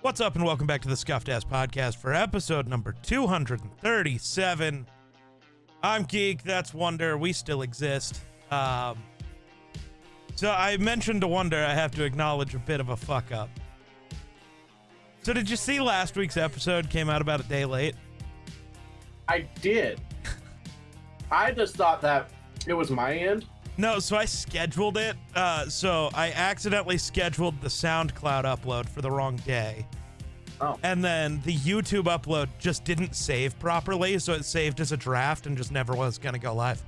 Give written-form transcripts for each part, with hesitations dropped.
What's up, and welcome back to the Scuffed Ass Podcast for episode number 237. I'm Geek, that's Wonder, we still exist. So I mentioned to Wonder I have to acknowledge a bit of a fuck up. So did you see last week's episode came out about a day late? I did. I just thought that it was my end. No, so I scheduled it. So I accidentally scheduled the SoundCloud upload for the wrong day. Oh. And then the YouTube upload just didn't save properly, so it saved as a draft and just never was going to go live.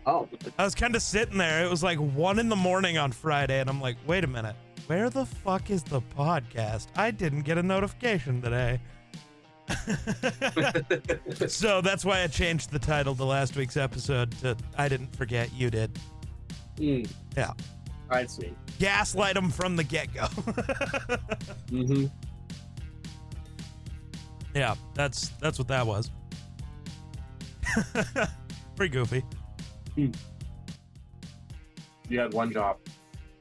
Oh. I was kind of sitting there. It was like 1 a.m. on Friday, and I'm like, wait a minute. Where the fuck is the podcast? I didn't get a notification today. So that's why I changed the title to last week's episode to I Didn't Forget, You Did. Yeah. I see. Gaslight them from the get-go. Mm-hmm. Yeah, that's what that was. Pretty goofy. You had one job.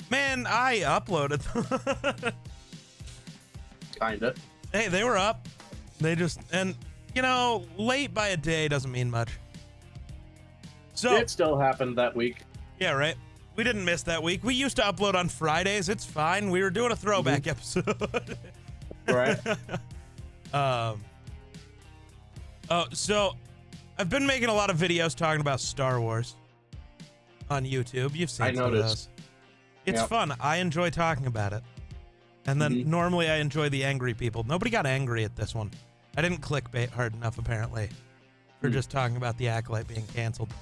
Man, I uploaded. Kinda. Hey, they were up. They just, and you know, late by a day doesn't mean much. So It still happened that week. yeah, right. We didn't miss that week. We used to upload on Fridays. It's fine. We were doing a throwback episode. Right. So I've been making a lot of videos talking about Star Wars on YouTube. You've seen I some of noticed. those. It's Yep. fun. I enjoy talking about it. And then normally I enjoy the angry people. Nobody got angry at this one. I didn't clickbait hard enough, apparently, for just talking about the Acolyte being canceled.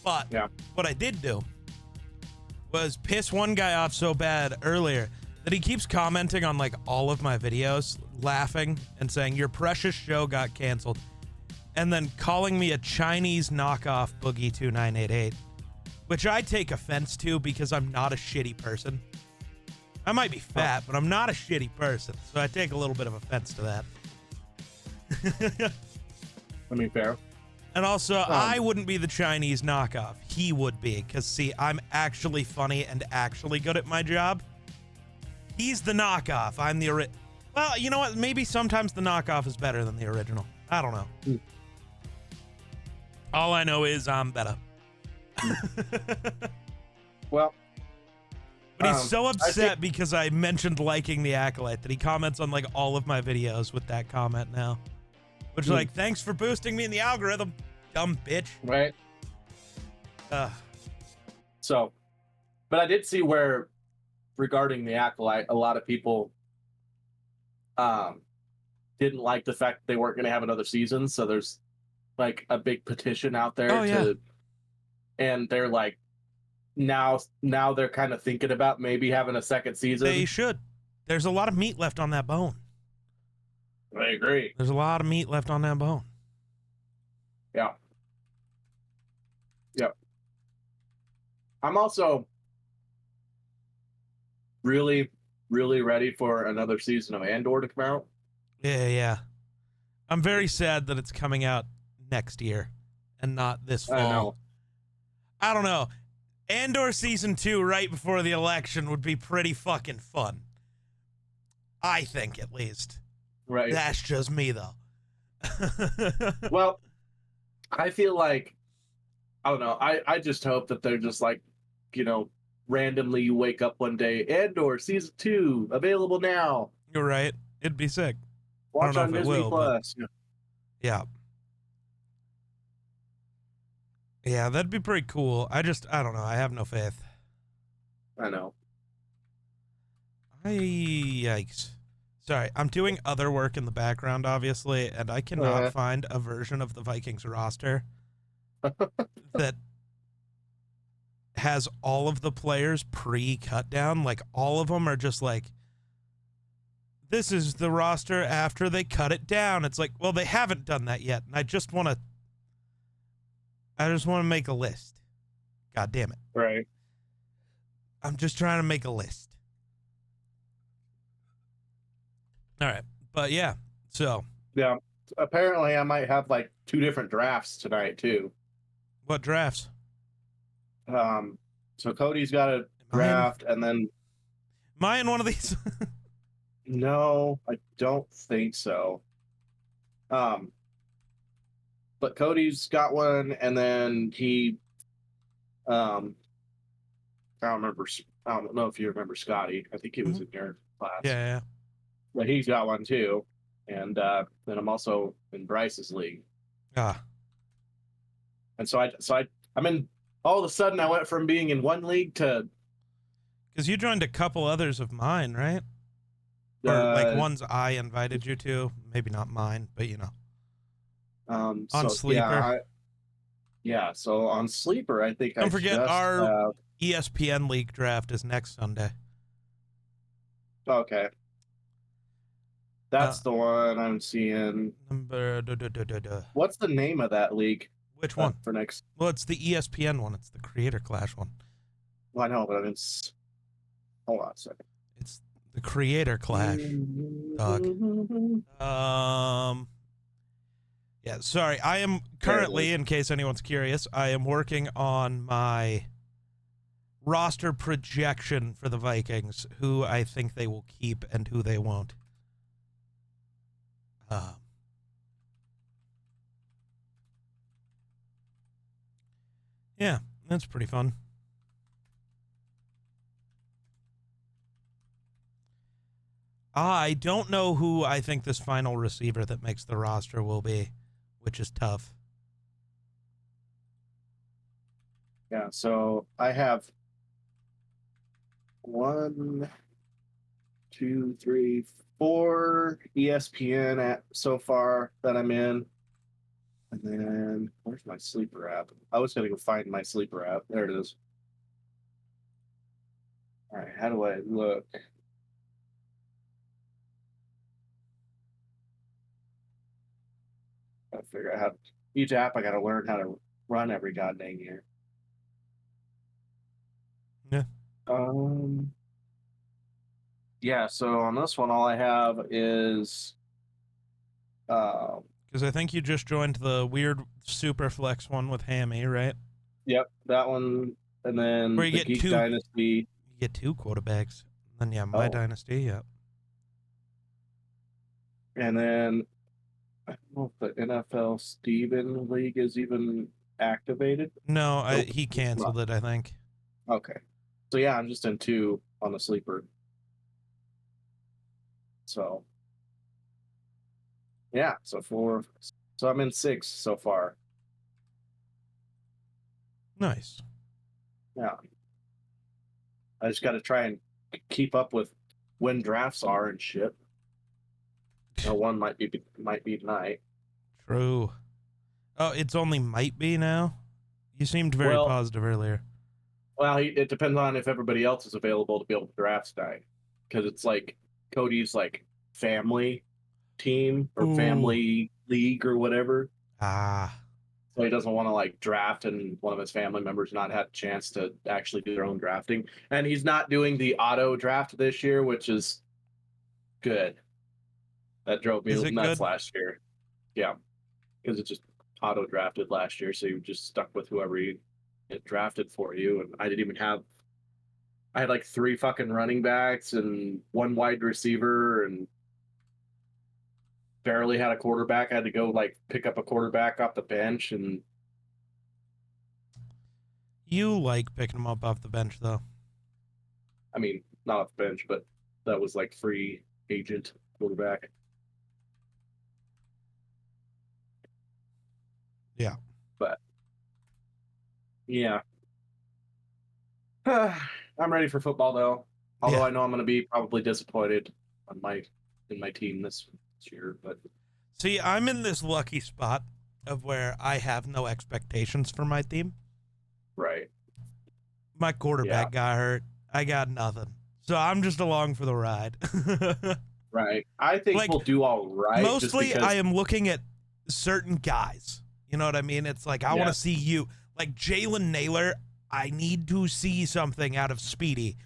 But Yeah. what I did do was piss one guy off so bad earlier that he keeps commenting on like all of my videos, laughing and saying, your precious show got canceled, and then calling me a Chinese knockoff Boogie 2988, which I take offense to because I'm not a shitty person. I might be fat, but I'm not a shitty person, so I take a little bit of offense to that. I mean, fair. And also, I wouldn't be the Chinese knockoff. He would be, because, see, I'm actually funny and actually good at my job. He's the knockoff. I'm the original. Well, you know what? Maybe sometimes the knockoff is better than the original. I don't know. All I know is I'm better. Well, But he's so upset because I mentioned liking the Acolyte that he comments on, like, all of my videos with that comment now. Which is like, thanks for boosting me in the algorithm, dumb bitch. right. Ugh. So, but I did see where, regarding the Acolyte, a lot of people didn't like the fact that they weren't going to have another season. So there's like a big petition out there and they're like, now they're kind of thinking about maybe having a second season. They should. There's a lot of meat left on that bone. I agree. There's a lot of meat left on that bone. Yeah. Yep. I'm also really, really ready for another season of Andor to come out. Yeah. I'm very sad that it's coming out next year and not this fall. I know. I don't know. Andor season 2 right before the election would be pretty fucking fun. I think, at least. Right. That's just me, though. Well, I feel like, I don't know. I just hope that they're just like, you know, randomly you wake up one day, Andor season 2 available now. You're right. It'd be sick. Watch I on don't know if it Disney will, Plus. Yeah. Yeah, that'd be pretty cool. I don't know. I have no faith. I know. Yikes. Sorry, I'm doing other work in the background, obviously, and I cannot find a version of the Vikings roster that has all of the players pre-cut down. Like, all of them are just like, this is the roster after they cut it down. It's like, well, they haven't done that yet, and I just want to make a list. God damn it. Right. I'm just trying to make a list. All right. But yeah, so. Yeah. Apparently I might have like 2 different drafts tonight too. What drafts? So Cody's got a draft and then Am I in one of these? No, I don't think so. But Cody's got one, and then I don't remember. I don't know if you remember Scotty. I think he was in your class. Yeah. But he's got one too, and then I'm also in Bryce's league. Ah. And so I'm in. All of a sudden, I went from being in one league to. Because you joined a couple others of mine, right? Or like ones I invited you to. Maybe not mine, but you know. On Sleeper. Yeah, so on Sleeper, I think Don't forget our ESPN League draft is next Sunday. Okay. That's the one I'm seeing. What's the name of that league? Which one? For next. Well, it's the ESPN one. It's the Creator Clash one. Well, I know, but hold on a second. It's the Creator Clash, dog. Yeah, sorry. I am currently, in case anyone's curious, I am working on my roster projection for the Vikings, who I think they will keep and who they won't. Yeah, that's pretty fun. I don't know who I think this final receiver that makes the roster will be, which is tough. Yeah, so I have 1, 2, 3, 4 ESPN so far that I'm in. And then where's my Sleeper app? I was gonna go find my Sleeper app. There it is. All right, how do I look? I figure out each app. I gotta learn how to run every goddamn year. Yeah. Yeah. So on this one, all I have is. Because I think you just joined the weird super flex one with Hammy, right? Yep, that one, and then where you the get Geek Dynasty. You get 2 quarterbacks. And yeah, my Dynasty, yeah. And then I don't know if the NFL Steven League is even activated. No, he canceled it, I think. Okay. So yeah, I'm just in 2 on the Sleeper. So yeah, so 4. So I'm in 6 so far. Nice. Yeah. I just got to try and keep up with when drafts are and shit. One might be tonight. True. Oh, it's only might be now? You seemed very positive earlier. Well, it depends on if everybody else is available to be able to draft tonight. Because it's like Cody's like family team or family league or whatever. So he doesn't want to like draft and one of his family members not had a chance to actually do their own drafting. And he's not doing the auto draft this year, which is good. That drove me nuts last year. Yeah. Because it just auto drafted last year. So you just stuck with whoever you get drafted for you. And I had like 3 fucking running backs and 1 wide receiver and barely had a quarterback. I had to go like pick up a quarterback off the bench. And you like picking them up off the bench though. I mean, not off the bench, but that was like free agent quarterback. Yeah. But yeah. I'm ready for football though. Although I know I'm going to be probably disappointed in my team this year, but see, I'm in this lucky spot of where I have no expectations for my team. Right. My quarterback got hurt. I got nothing. So I'm just along for the ride. Right. I think we'll do all right. Mostly I am looking at certain guys. You know what I mean? It's like, I want to see you. Like Jalen Naylor, I need to see something out of Speedy.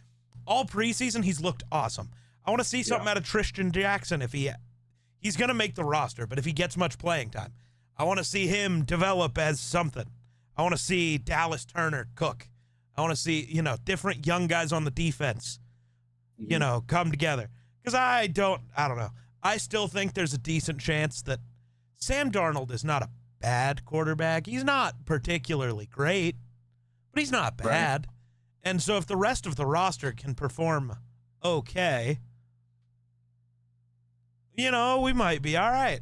All preseason, he's looked awesome. I want to see something out of Tristan Jackson if he's going to make the roster, but if he gets much playing time. I want to see him develop as something. I want to see Dallas Turner cook. I want to see, different young guys on the defense, come together. Because I don't know. I still think there's a decent chance that Sam Darnold is not a bad quarterback. He's not particularly great, but he's not bad. Right. And so if the rest of the roster can perform okay, you know, we might be all right.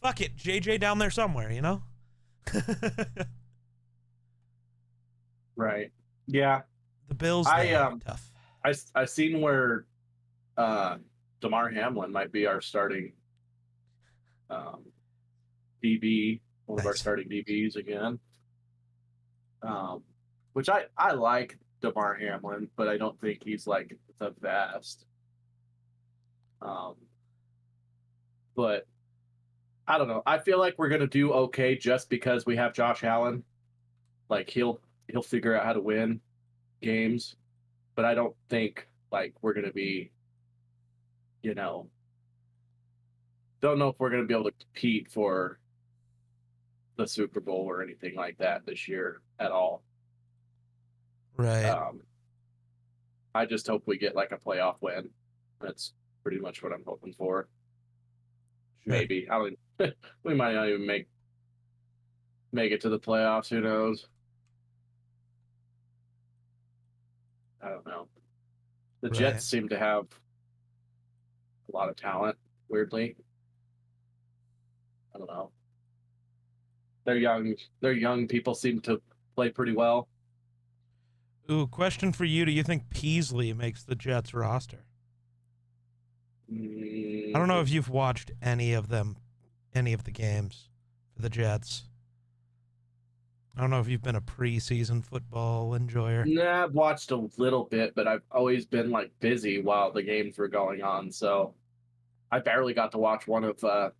Fuck it, JJ down there somewhere, you know? Right. Yeah. The Bills, tough. I seen where Damar Hamlin might be our starting DB, one of our starting DBs again. Which I like Damar Hamlin, but I don't think he's like the best. But I don't know. I feel like we're gonna do okay just because we have Josh Allen. Like he'll figure out how to win games, but I don't think like we're gonna be, you know, don't know if we're gonna be able to compete for the Super Bowl or anything like that this year at all. Right. I just hope we get like a playoff win. That's pretty much what I'm hoping for. Sure. Maybe we might not even make it to the playoffs. Who knows? I don't know. The Jets seem to have a lot of talent. Weirdly, I don't know. They're young. People seem to play pretty well. Ooh, question for you. Do you think Peasley makes the Jets roster? I don't know if you've watched any of the games for the Jets. I don't know if you've been a preseason football enjoyer. Nah, I've watched a little bit, but I've always been like busy while the games were going on, so I barely got to watch one of the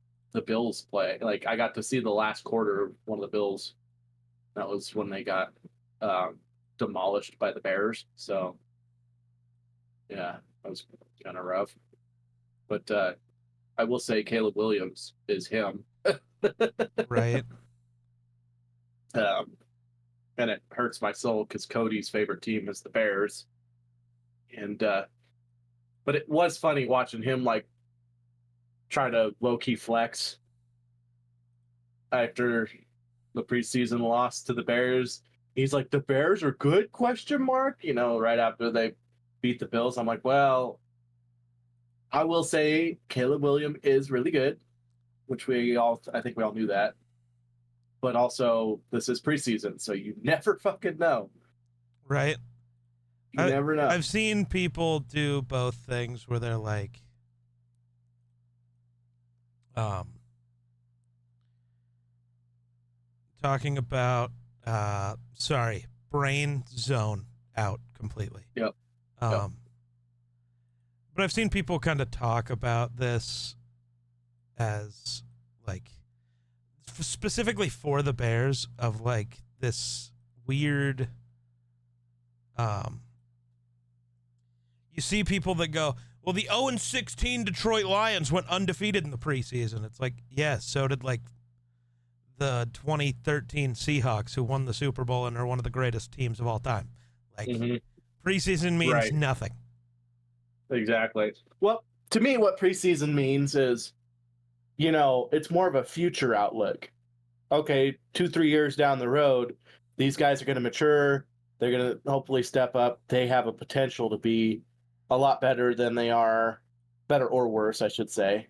Bills play. Like I got to see the last quarter of one of the Bills. That was when they got demolished by the Bears. So yeah, that was kind of rough. But I will say Caleb Williams is him. Right. And it hurts my soul because Cody's favorite team is the Bears. And but it was funny watching him like try to low-key flex after the preseason loss to the Bears. He's like, the Bears are good, ? You know, right after they beat the Bills. I'm like, well, I will say Caleb Williams is really good, which I think we all knew that. But also, this is preseason, so you never fucking know. Right. You never know. I've seen people do both things where they're like, talking about, brain zone out completely. Yep. But I've seen people kind of talk about this as like, specifically for the Bears, of like this weird, you see people that go, well, the 0-16 Detroit Lions went undefeated in the preseason. It's like, yeah, so did like the 2013 Seahawks, who won the Super Bowl and are one of the greatest teams of all time. Like, preseason means nothing. Exactly. Well, to me, what preseason means is, you know, it's more of a future outlook. Okay, 2-3 years down the road, these guys are going to mature. They're going to hopefully step up. They have a potential to be a lot better than they are, better or worse, I should say,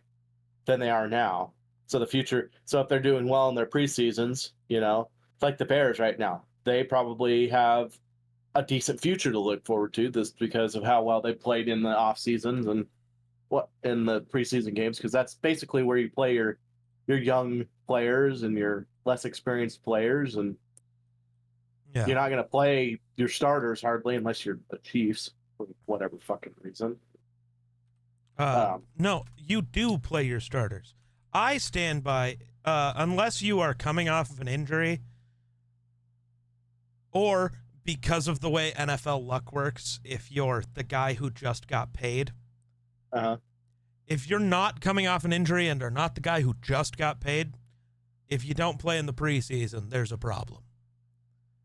than they are now. So the future, so if they're doing well in their preseasons, you know, it's like the Bears right now. They probably have a decent future to look forward to, this because of how well they played in the off seasons and what in the preseason games, because that's basically where you play your young players and your less experienced players, and you're not going to play your starters hardly unless you're the Chiefs for whatever fucking reason. No, you do play your starters. I stand by, unless you are coming off of an injury, or because of the way NFL luck works, if you're the guy who just got paid. If you're not coming off an injury and are not the guy who just got paid, if you don't play in the preseason, there's a problem.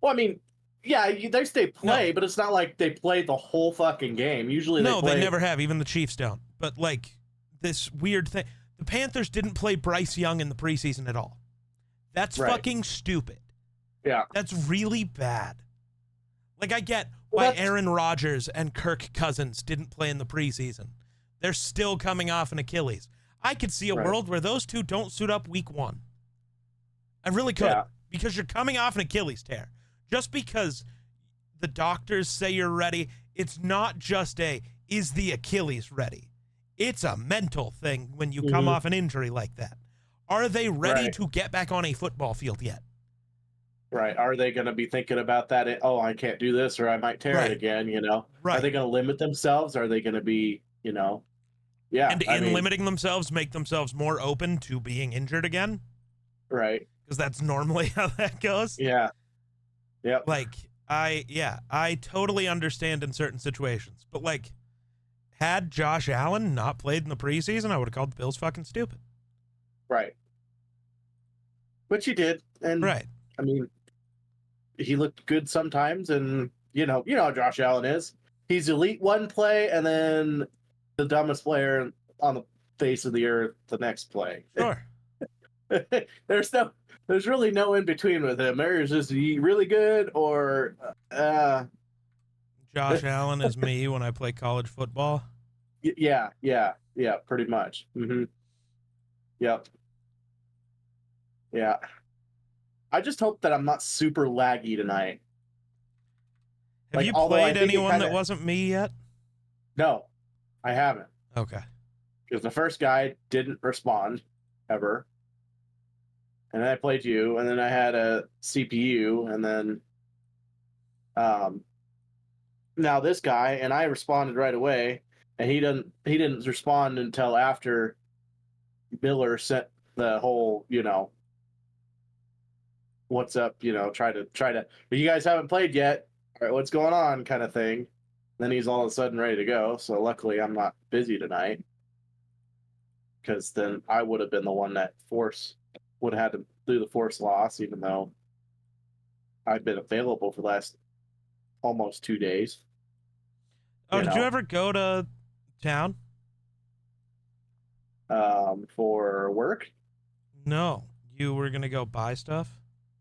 Well, I mean, Yeah, they stay play, No. but it's not like they play the whole fucking game. Usually They never have. Even the Chiefs don't. But like this weird thing, the Panthers didn't play Bryce Young in the preseason at all. That's fucking stupid. Yeah. That's really bad. Like, I get why Aaron Rodgers and Kirk Cousins didn't play in the preseason. They're still coming off an Achilles. I could see a world where those two don't suit up week 1. I really could. Yeah. Because you're coming off an Achilles tear. Just because the doctors say you're ready, it's not just is the Achilles ready? It's a mental thing when you come off an injury like that. Are they ready to get back on a football field yet? Right. Are they going to be thinking about that? Oh, I can't do this, or I might tear it again, you know? Right. Are they going to limit themselves? Are they going to be, you know? Yeah. And in limiting themselves, make themselves more open to being injured again? Right. Because that's normally how that goes. Yeah. Yep. Like, I totally understand in certain situations. But, like, had Josh Allen not played in the preseason, I would have called the Bills fucking stupid. Right. Which he did. And, I mean, he looked good sometimes, and you know how Josh Allen is. He's elite one play, and then the dumbest player on the face of the earth the next play. Sure. There's really no in between with him. There's just really good or Josh Allen is me when I play college football. Yeah, pretty much. Yep. Yeah. I just hope that I'm not super laggy tonight. Have you played anyone that wasn't me yet? No, I haven't. Okay. Because the first guy didn't respond ever. And then I played you, and then I had a CPU, and then now this guy, and I responded right away, and he didn't respond until after Miller sent the whole, what's up, try to but you guys haven't played yet, all right, what's going on kind of thing. Then he's all of a sudden ready to go. So luckily I'm not busy tonight, because then I would have been the one that would have had to do the force loss, even though I've been available for the last almost 2 days. Oh, did you ever go to town? For work? No, you were gonna go buy stuff.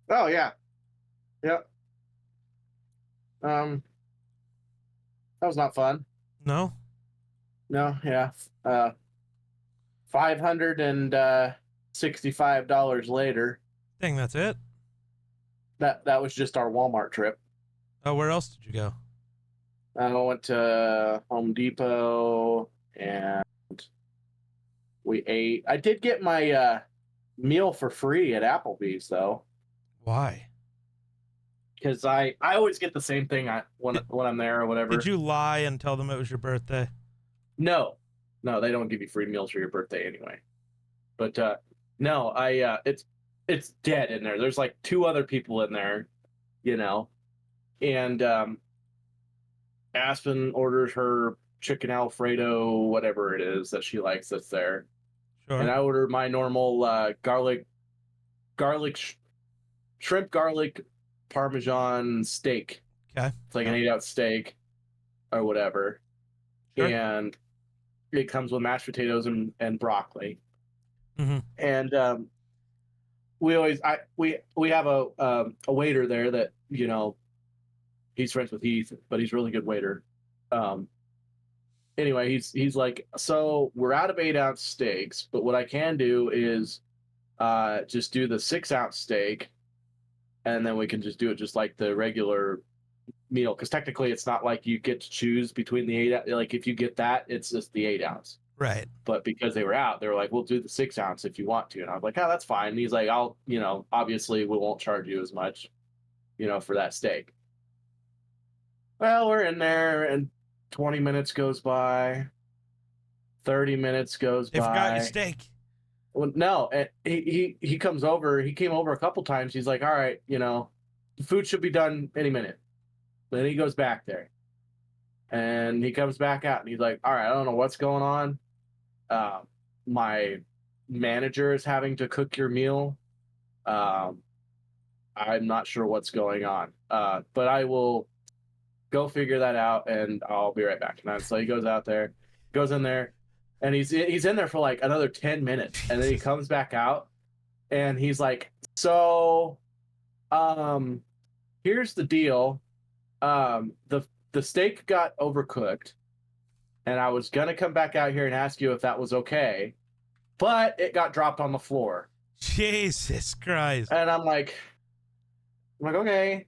Oh yeah, yep. That was not fun. No, yeah. $565 later. Dang, that's it. That was just our Walmart trip. Oh, where else did you go? I went to Home Depot and we ate. I did get my meal for free at Applebee's though. Why? Because I always get the same thing when I'm there or whatever. Did you lie and tell them it was your birthday? No, they don't give you free meals for your birthday anyway. But no, it's dead in there. There's like 2 other people in there, and Aspen orders her chicken Alfredo, whatever it is that she likes that's there. Sure. And I ordered my normal shrimp garlic Parmesan steak. Okay. It's like an 8-ounce steak or whatever. Sure. And it comes with mashed potatoes and broccoli. Mm-hmm. And we have a waiter there that, he's friends with Heath, but he's a really good waiter. Anyway, he's like, so we're out of 8-ounce steaks, but what I can do is just do the 6-ounce steak, and then we can just do it just like the regular meal, because technically it's not like you get to choose between the 8, like if you get that, it's just the 8-ounce. Right. But because they were out, they were like, we'll do the 6-ounce if you want to. And I was like, oh, that's fine. And he's like, I'll, obviously we won't charge you as much, for that steak. Well, we're in there and 20 minutes goes by, 30 minutes goes by. They forgot your steak. Well, no, and he comes over. He came over a couple times. He's like, all right, the food should be done any minute. Then he goes back there. And he comes back out and he's like, all right, I don't know what's going on. My manager is having to cook your meal. I'm not sure what's going on. But I will go figure that out, and I'll be right back. And so he goes out there, goes in there, and he's in there for like another 10 minutes, and then he comes back out, and he's like, so, here's the deal. The steak got overcooked, and I was gonna come back out here and ask you if that was okay, but it got dropped on the floor. Jesus Christ. And I'm like, okay,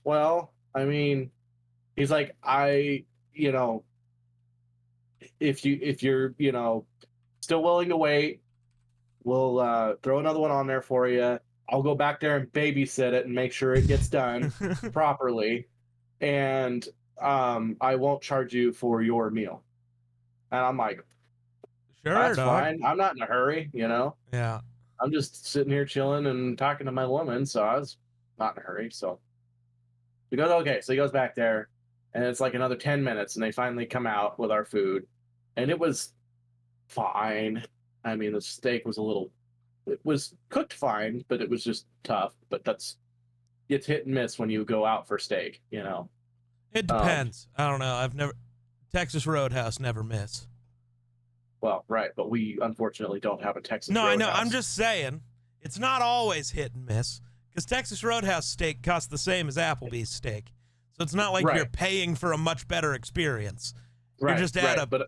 well, I mean, he's like, you know, if you're, still willing to wait, we'll throw another one on there for you. I'll go back there and babysit it and make sure it gets done properly, and I won't charge you for your meal. And I'm like, Sure, that's dog. fine. I'm not in a hurry, Yeah. I'm just sitting here chilling and talking to my woman, so I was not in a hurry. So he goes, okay. So he goes back there, and it's like another 10 minutes, and they finally come out with our food, and it was fine. I mean, the steak was it was cooked fine, but it was just tough. But it's hit and miss when you go out for steak, It depends. I don't know. Texas Roadhouse never miss. Well, right, but we unfortunately don't have a Texas No, Roadhouse. I know. I'm just saying, it's not always hit and miss, because Texas Roadhouse steak costs the same as Applebee's steak. So it's not like Right. you're paying for a much better experience. Right, You're just at a but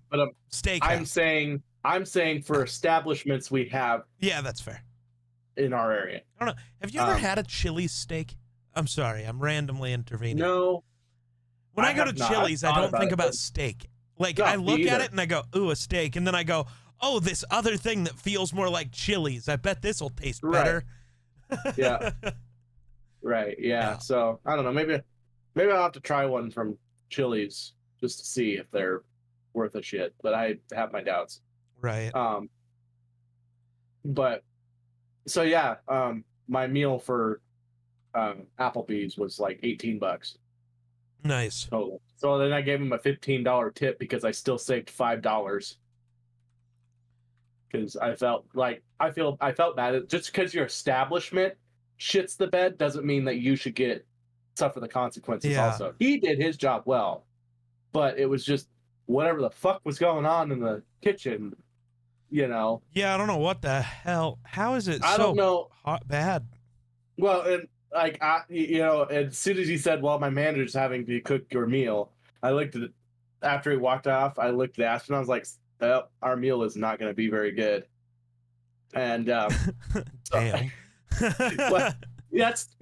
steak I'm house. saying for establishments we have Yeah, that's fair. in our area. I don't know. Have you ever had a Chili's steak? I'm sorry, I'm randomly intervening. No. When I go to have not. Chili's, I I've thought don't about think it, about but- steak. Like, No, I me look at either. it and I go, ooh, a steak. And then I go, oh, this other thing that feels more like Chili's. I bet this will taste Right. better. Yeah. Right. Yeah. Yeah. So I don't know. Maybe I'll have to try one from Chili's just to see if they're worth a shit. But I have my doubts. Right. But so yeah, my meal for Applebee's was like $18 Nice. total. So then I gave him a $15 tip because I still saved $5. Because I felt bad. Just because your establishment shits the bed doesn't mean that you should suffer the consequences. Yeah. Also, he did his job well, but it was just whatever the fuck was going on in the kitchen. Yeah, I don't know what the hell. How is it I so don't know. hot bad? Well, and like as soon as he said, "Well, my manager's having to cook your meal," I looked at it after he walked off. I looked at Aspen. I was like, "Well, our meal is not going to be very good." And Damn. well, that's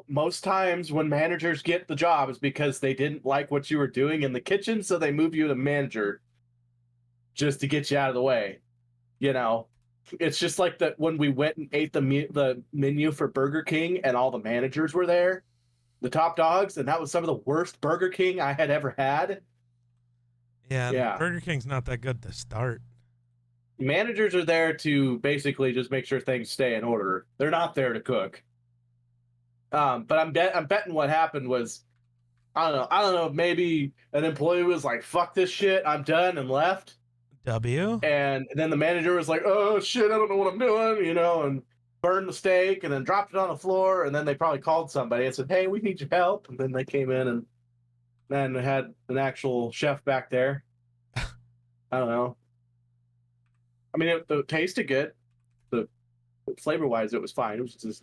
most times when managers get the job is because they didn't like what you were doing in the kitchen, so they move you to manager just to get you out of the way. It's just like that when we went and ate the menu for Burger King and all the managers were there, the top dogs, and that was some of the worst Burger King I had ever had. Yeah. Burger King's not that good to start. Managers are there to basically just make sure things stay in order. They're not there to cook. But I'm betting what happened was, I don't know, maybe an employee was like, "Fuck this shit, I'm done," and left. And then the manager was like, "Oh shit, I don't know what I'm doing," and burned the steak and then dropped it on the floor. And then they probably called somebody and said, "Hey, we need your help." And then they came in and then had an actual chef back there. I don't know. I mean, it tasted good. The flavor wise, it was fine. It was just,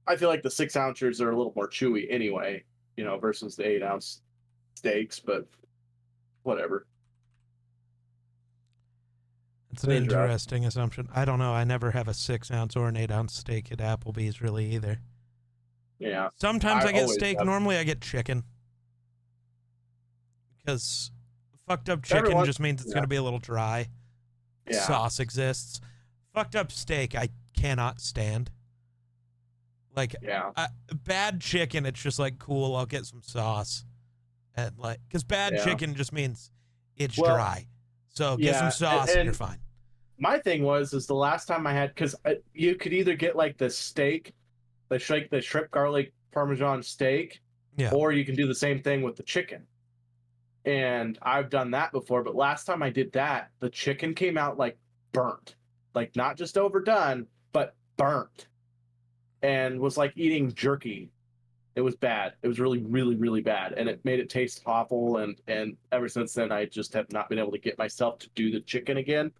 I feel like the 6-ounces are a little more chewy anyway, versus the 8-ounce steaks, but whatever. It's an interesting assumption. I don't know. I never have a 6-ounce or an 8-ounce steak at Applebee's really either. Yeah. Sometimes I get always steak. have. Normally I get chicken. Because fucked up chicken just means it's going to be a little dry. Yeah. Sauce exists. Fucked up steak I cannot stand. Like, bad chicken, it's just like, cool, I'll get some sauce. And because bad chicken just means it's dry. So get some sauce and you're fine. My thing is the last time I had, because you could either get like the steak, the shrimp garlic parmesan steak, or you can do the same thing with the chicken. And I've done that before, but last time I did that, the chicken came out like burnt, like not just overdone, but burnt. and was like eating jerky. It was bad. It was really, really, really bad, and it made it taste awful. And ever since then, I just have not been able to get myself to do the chicken again.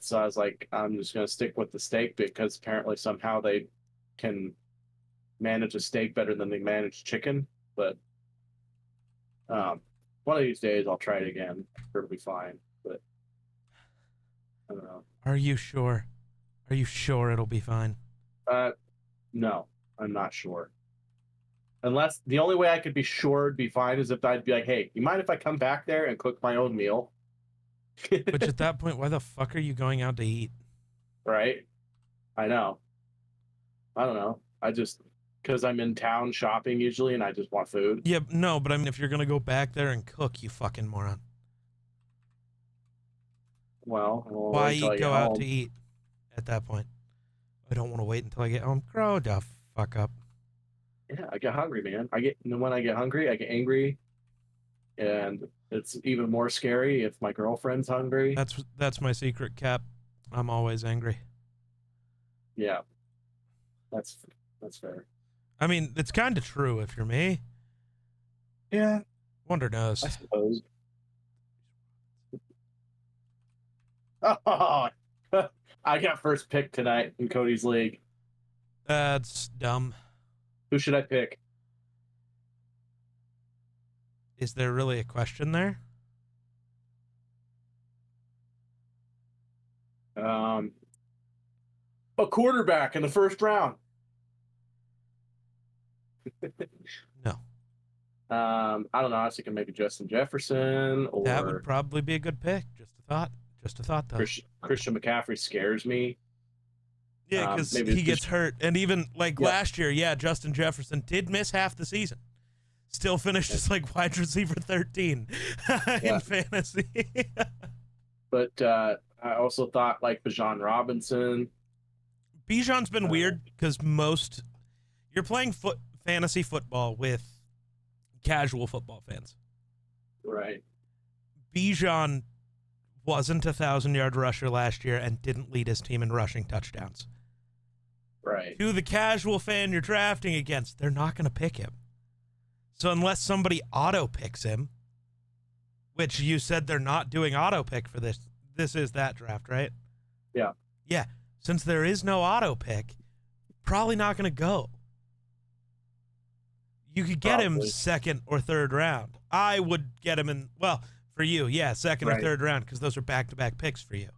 So I was like, I'm just gonna stick with the steak because apparently somehow they can manage a steak better than they manage chicken. But one of these days I'll try it again. It'll be fine. But I don't know. Are you sure? Are you sure it'll be fine? No, I'm not sure. Unless the only way I could be sure it'd be fine is if I'd be like, hey, you mind if I come back there and cook my own meal? Which at that point, why the fuck are you going out to eat? Right? I know. I don't know. I just, because I'm in town shopping usually and I just want food. Yeah, no, but I mean, if you're going to go back there and cook, you fucking moron. Well, why go out to eat at that point? I don't want to wait until I get home. Grow the fuck up. Yeah, I get hungry, man. When I get hungry, I get angry, and it's even more scary if my girlfriend's hungry. That's my secret, Cap. I'm always angry. Yeah, that's fair. I mean, it's kind of true if you're me. Yeah, Wonder knows. I suppose. Oh, I got first pick tonight in Cody's league. That's dumb. Who should I pick? Is there really a question there? A quarterback in the first round. No. I don't know. I was thinking maybe Justin Jefferson or that would probably be a good pick. Just a thought. Just a thought, though. Christian McCaffrey scares me. Yeah, because he gets hurt. And even last year, Justin Jefferson did miss half the season. Still finished as wide receiver 13 in fantasy. But I also thought Bijan Robinson. Bijan's been weird because you're playing fantasy football with casual football fans. Right. Bijan wasn't a 1,000-yard rusher last year and didn't lead his team in rushing touchdowns. Right. To the casual fan you're drafting against, they're not going to pick him. So unless somebody auto picks him, which you said they're not doing auto pick for this is that draft, right? Yeah. Yeah. Since there is no auto pick, probably not going to go. You could get him second or third round. I would get him for you, second or third round, because those are back-to-back picks for you.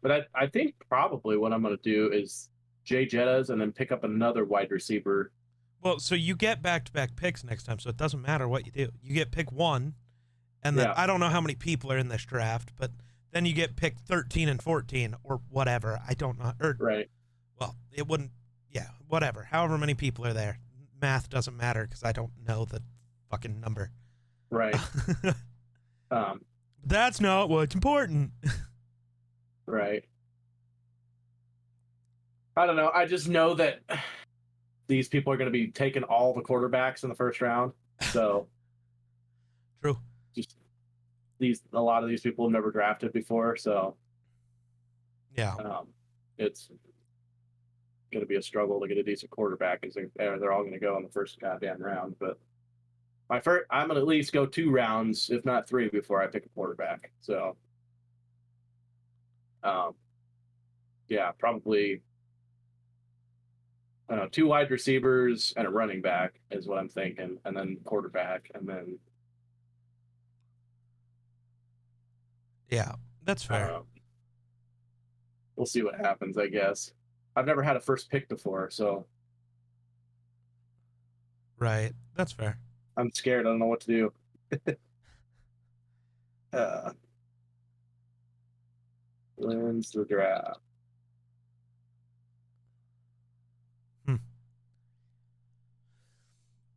But I think probably what I'm going to do is Jay Jettas and then pick up another wide receiver. Well, so you get back-to-back picks next time, so it doesn't matter what you do. You get pick one, and then I don't know how many people are in this draft, but then you get pick 13 and 14 or whatever. I don't know. Right. Well, it wouldn't. Yeah, whatever. However many people are there. Math doesn't matter because I don't know the fucking number. Right. That's not what's important. Right. I don't know. I just know that these people are going to be taking all the quarterbacks in the first round. So true. Just a lot of these people have never drafted before, so yeah, it's going to be a struggle to get a decent quarterback because they're all going to go in the first goddamn round. But I'm going to at least go 2 rounds, if not 3, before I pick a quarterback. So, probably 2 wide receivers and a running back is what I'm thinking, and then quarterback, and then. Yeah, that's fair. We'll see what happens, I guess. I've never had a first pick before, so. Right, that's fair. I'm scared. I don't know what to do. Wins the draft.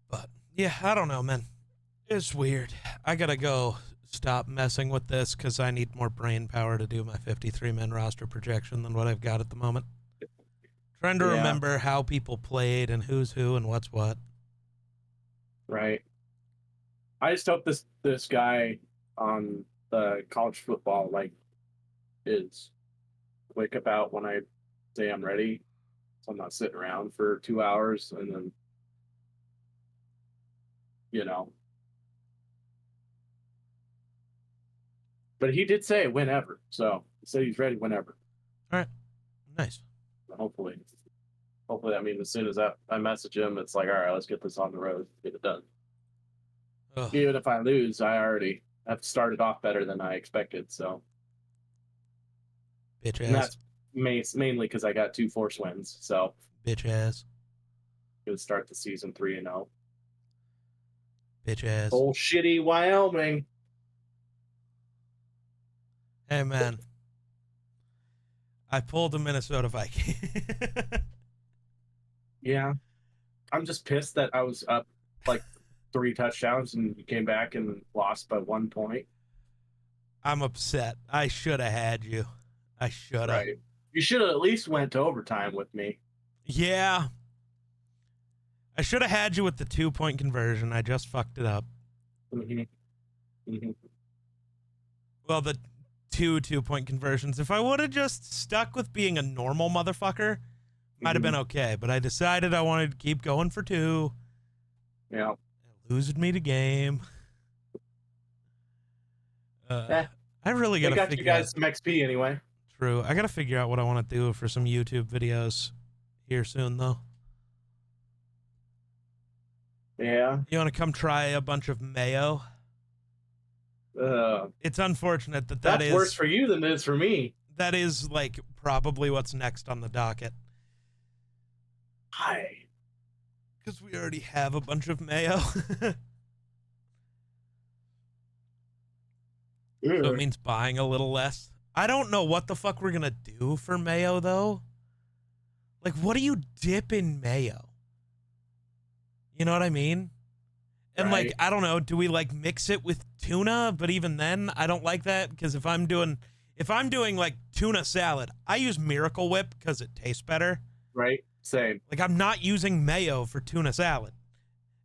But, yeah, I don't know, man. It's weird. I gotta go stop messing with this because I need more brain power to do my 53-man roster projection than what I've got at the moment. Trying to remember how people played and who's who and what's what. Right. I just hope this guy on the college football is quick about when I say I'm ready, so I'm not sitting around for 2 hours and then, you know. But he did say whenever, so he said he's ready whenever. All right, nice. Hopefully, I mean, as soon as I message him, it's like, all right, let's get this on the road, get it done. Ugh. Even if I lose, I already have started off better than I expected. So, Bitch and ass. that's mainly because I got 2 force wins. So, Bitch ass. it would start the season 3-0. Bitch ass. Oh, shitty Wyoming. Hey man, I pulled a Minnesota Viking. Yeah, I'm just pissed that I was up like 3 touchdowns and you came back and lost by 1 point. I'm upset. I should have had you. I should have. Right. You should have at least went to overtime with me. Yeah. I should have had you with the 2-point conversion. I just fucked it up. Mm-hmm. Mm-hmm. Well, the 2-point conversions. If I would have just stuck with being a normal motherfucker, might have been okay. But I decided I wanted to keep going for 2. Yeah. Losing me the game. I really got to figure you guys some XP anyway. True. I got to figure out what I want to do for some YouTube videos here soon, though. Yeah. You want to come try a bunch of mayo? It's unfortunate that is worse for you than it is for me. That is like probably what's next on the docket. Hi. Because we already have a bunch of mayo. So it means buying a little less. I don't know what the fuck we're gonna do for mayo though. Like, what do you dip in mayo? You know what I mean? And right. like, I don't know, do we like mix it with tuna? But even then, I don't like that because if I'm doing like tuna salad, I use Miracle Whip because it tastes better. Right. Same. Like, I'm not using mayo for tuna salad.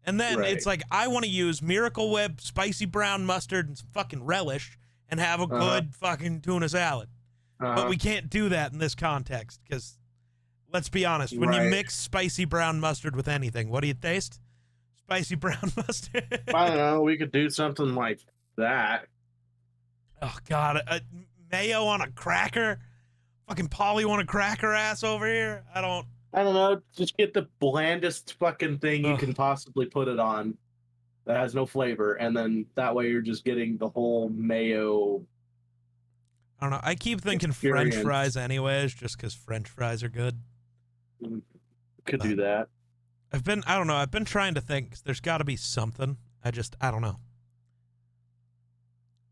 And then it's like, I want to use Miracle Whip, spicy brown mustard, and some fucking relish and have a good fucking tuna salad. But we can't do that in this context because, let's be honest, when you mix spicy brown mustard with anything, what do you taste? Spicy brown mustard. I don't know. We could do something like that. Oh, God. Mayo on a cracker? Fucking Polly want a cracker ass over here? I don't know. Just get the blandest fucking thing you can possibly put it on that has no flavor. And then that way you're just getting the whole mayo. I don't know. I keep thinking French fries anyways, just because French fries are good. Could do that. I've been trying to think. There's got to be something. I don't know.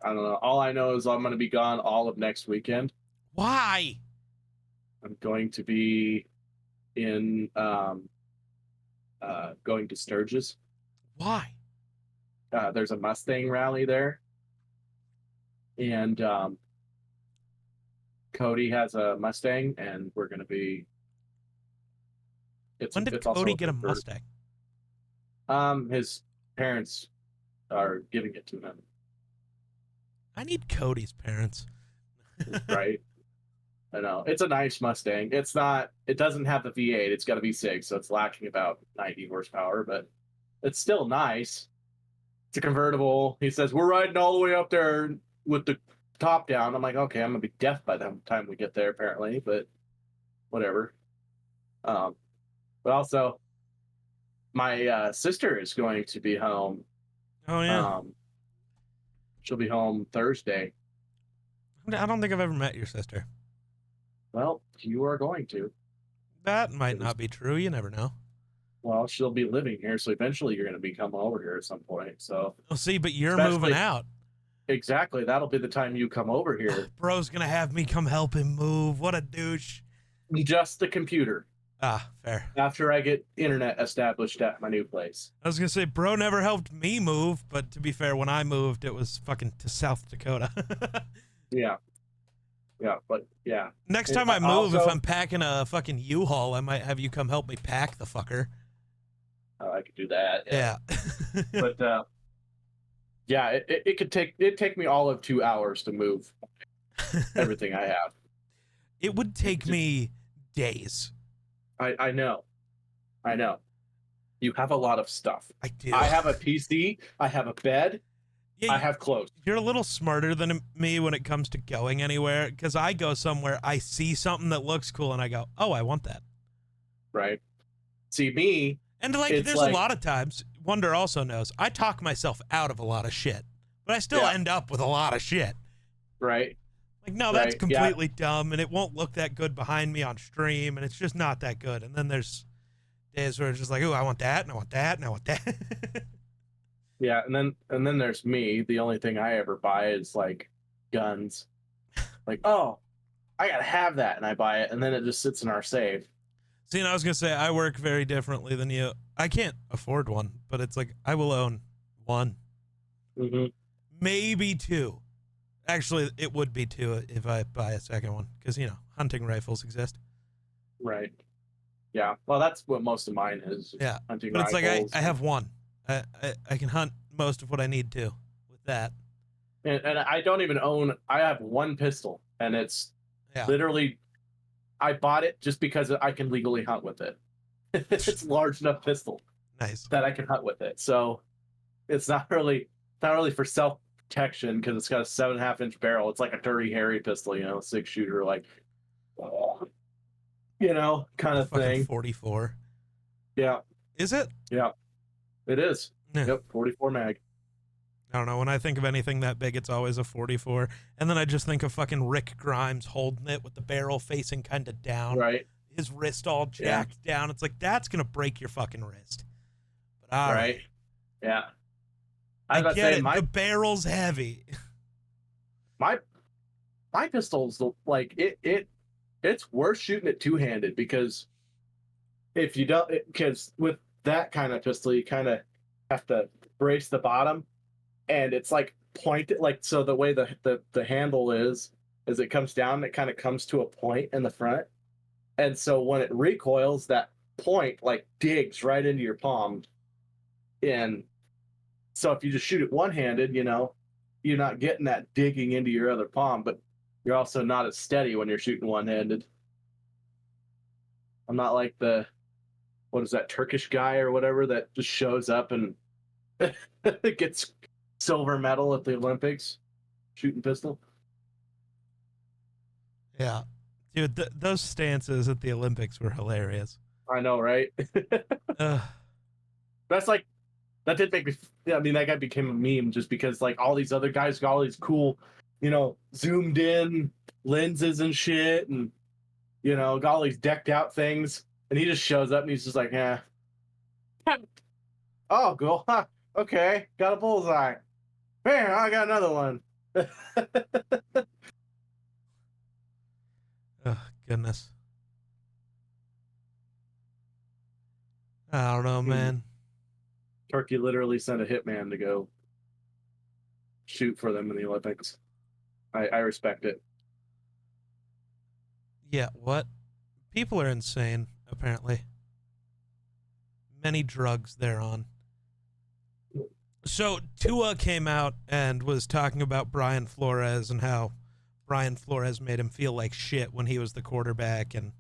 I don't know. All I know is I'm going to be gone all of next weekend. Why? I'm going to be in going to Sturgis. Why? There's a Mustang rally there, and Cody has a Mustang, and we're going to be. When did Cody get a Mustang? His parents are giving it to him. I need Cody's parents. Right. I know. It's a nice Mustang. It doesn't have the V8. It's got a V6, so it's lacking about 90 horsepower, but it's still nice. It's a convertible. He says, we're riding all the way up there with the top down. I'm like, okay, I'm going to be deaf by the time we get there, apparently, but whatever. But also, my sister is going to be home. Oh, yeah. She'll be home Thursday. I don't think I've ever met your sister. Well, you are going to. That might not be true. You never know. Well, she'll be living here, so eventually you're going to be coming over here at some point. So, we'll see, but you're moving out. Exactly. That'll be the time you come over here. Bro's going to have me come help him move. What a douche. Just the computer. Ah, fair. After I get internet established at my new place. I was going to say, bro never helped me move, but to be fair, when I moved, it was fucking to South Dakota. Yeah. Yeah, but yeah. Next time I move, if I'm packing a fucking U-Haul, I might have you come help me pack the fucker. Oh, I could do that. Yeah. But, yeah, it'd take me all of 2 hours to move everything I have. It would take me days. I know. I know. You have a lot of stuff. I do. I have a PC. I have a bed. Yeah, I have clothes. You're a little smarter than me when it comes to going anywhere, because I go somewhere, I see something that looks cool, and I go, oh, I want that. Right. See, me. And like, there's a lot of times, Wonder also knows, I talk myself out of a lot of shit, but I still end up with a lot of shit. Right. Like, no, that's completely dumb, and it won't look that good behind me on stream, and it's just not that good. And then there's days where it's just like, oh, I want that, and I want that, and I want that. Yeah, and then there's me. The only thing I ever buy is like guns. Like, oh, I gotta have that, and I buy it, and then it just sits in our safe. See, and I was gonna say I work very differently than you. I can't afford one, but it's like I will own one, maybe two. Actually, it would be two if I buy a second one, because hunting rifles exist. Right. Yeah. Well, that's what most of mine is. Yeah. Hunting but it's rifles. like I have one. I can hunt most of what I need to with that. And I don't even own. I have one pistol, and it's literally. I bought it just because I can legally hunt with it. It's a large enough pistol. Nice. That I can hunt with it. So it's not really for self protection, because it's got a 7.5-inch barrel. It's like a Dirty Harry pistol, 6-shooter, like, kind of thing. 44. Yeah. Is it? Yeah. It is. Yeah. Yep. 44 mag. I don't know. When I think of anything that big, it's always a 44. And then I just think of fucking Rick Grimes holding it with the barrel facing kind of down. Right. His wrist all jacked down. It's like, that's going to break your fucking wrist. But all right. Yeah. I get it. The barrel's heavy. My pistol's like it's worth shooting it two-handed, because if you don't, because with that kind of pistol, you kind of have to brace the bottom, and it's like pointed, like, so the way the handle is it comes down, it kind of comes to a point in the front, and so when it recoils, that point like digs right into your palm, and so if you just shoot it one-handed, you're not getting that digging into your other palm, but you're also not as steady when you're shooting one-handed. I'm not like what is that, Turkish guy or whatever that just shows up and gets silver medal at the Olympics shooting pistol. Yeah. Dude, those stances at the Olympics were hilarious. I know, right? That's like, that did make me, that guy became a meme just because, like, all these other guys got all these cool, zoomed in lenses and shit, and, got all these decked out things. And he just shows up and he's just like, yeah. Oh, cool. Huh. Okay. Got a bullseye. Man, I got another one. Oh, goodness. I don't know, man. Turkey literally sent a hitman to go shoot for them in the Olympics. I respect it. Yeah, what? People are insane, apparently. Many drugs they're on. So Tua came out and was talking about Brian Flores and how Brian Flores made him feel like shit when he was the quarterback and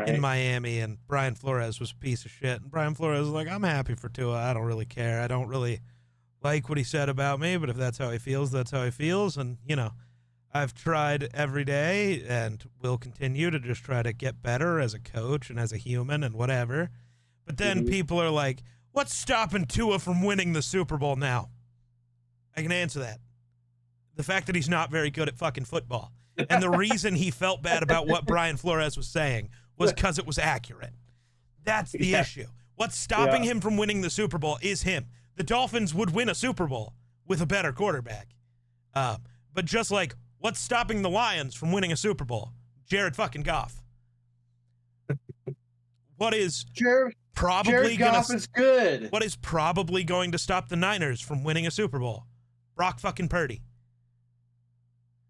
in Miami, and Brian Flores was a piece of shit. And Brian Flores was like, I'm happy for Tua. I don't really care. I don't really like what he said about me, but if that's how he feels, that's how he feels. And, I've tried every day and will continue to just try to get better as a coach and as a human and whatever. But then people are like, what's stopping Tua from winning the Super Bowl now? I can answer that. The fact that he's not very good at fucking football. And the reason he felt bad about what Brian Flores was saying was because it was accurate. That's the issue. What's stopping him from winning the Super Bowl is him. The Dolphins would win a Super Bowl with a better quarterback. But just like, what's stopping the Lions from winning a Super Bowl? Jared fucking Goff. What is probably Goff is good. What is probably going to stop the Niners from winning a Super Bowl? Brock fucking Purdy.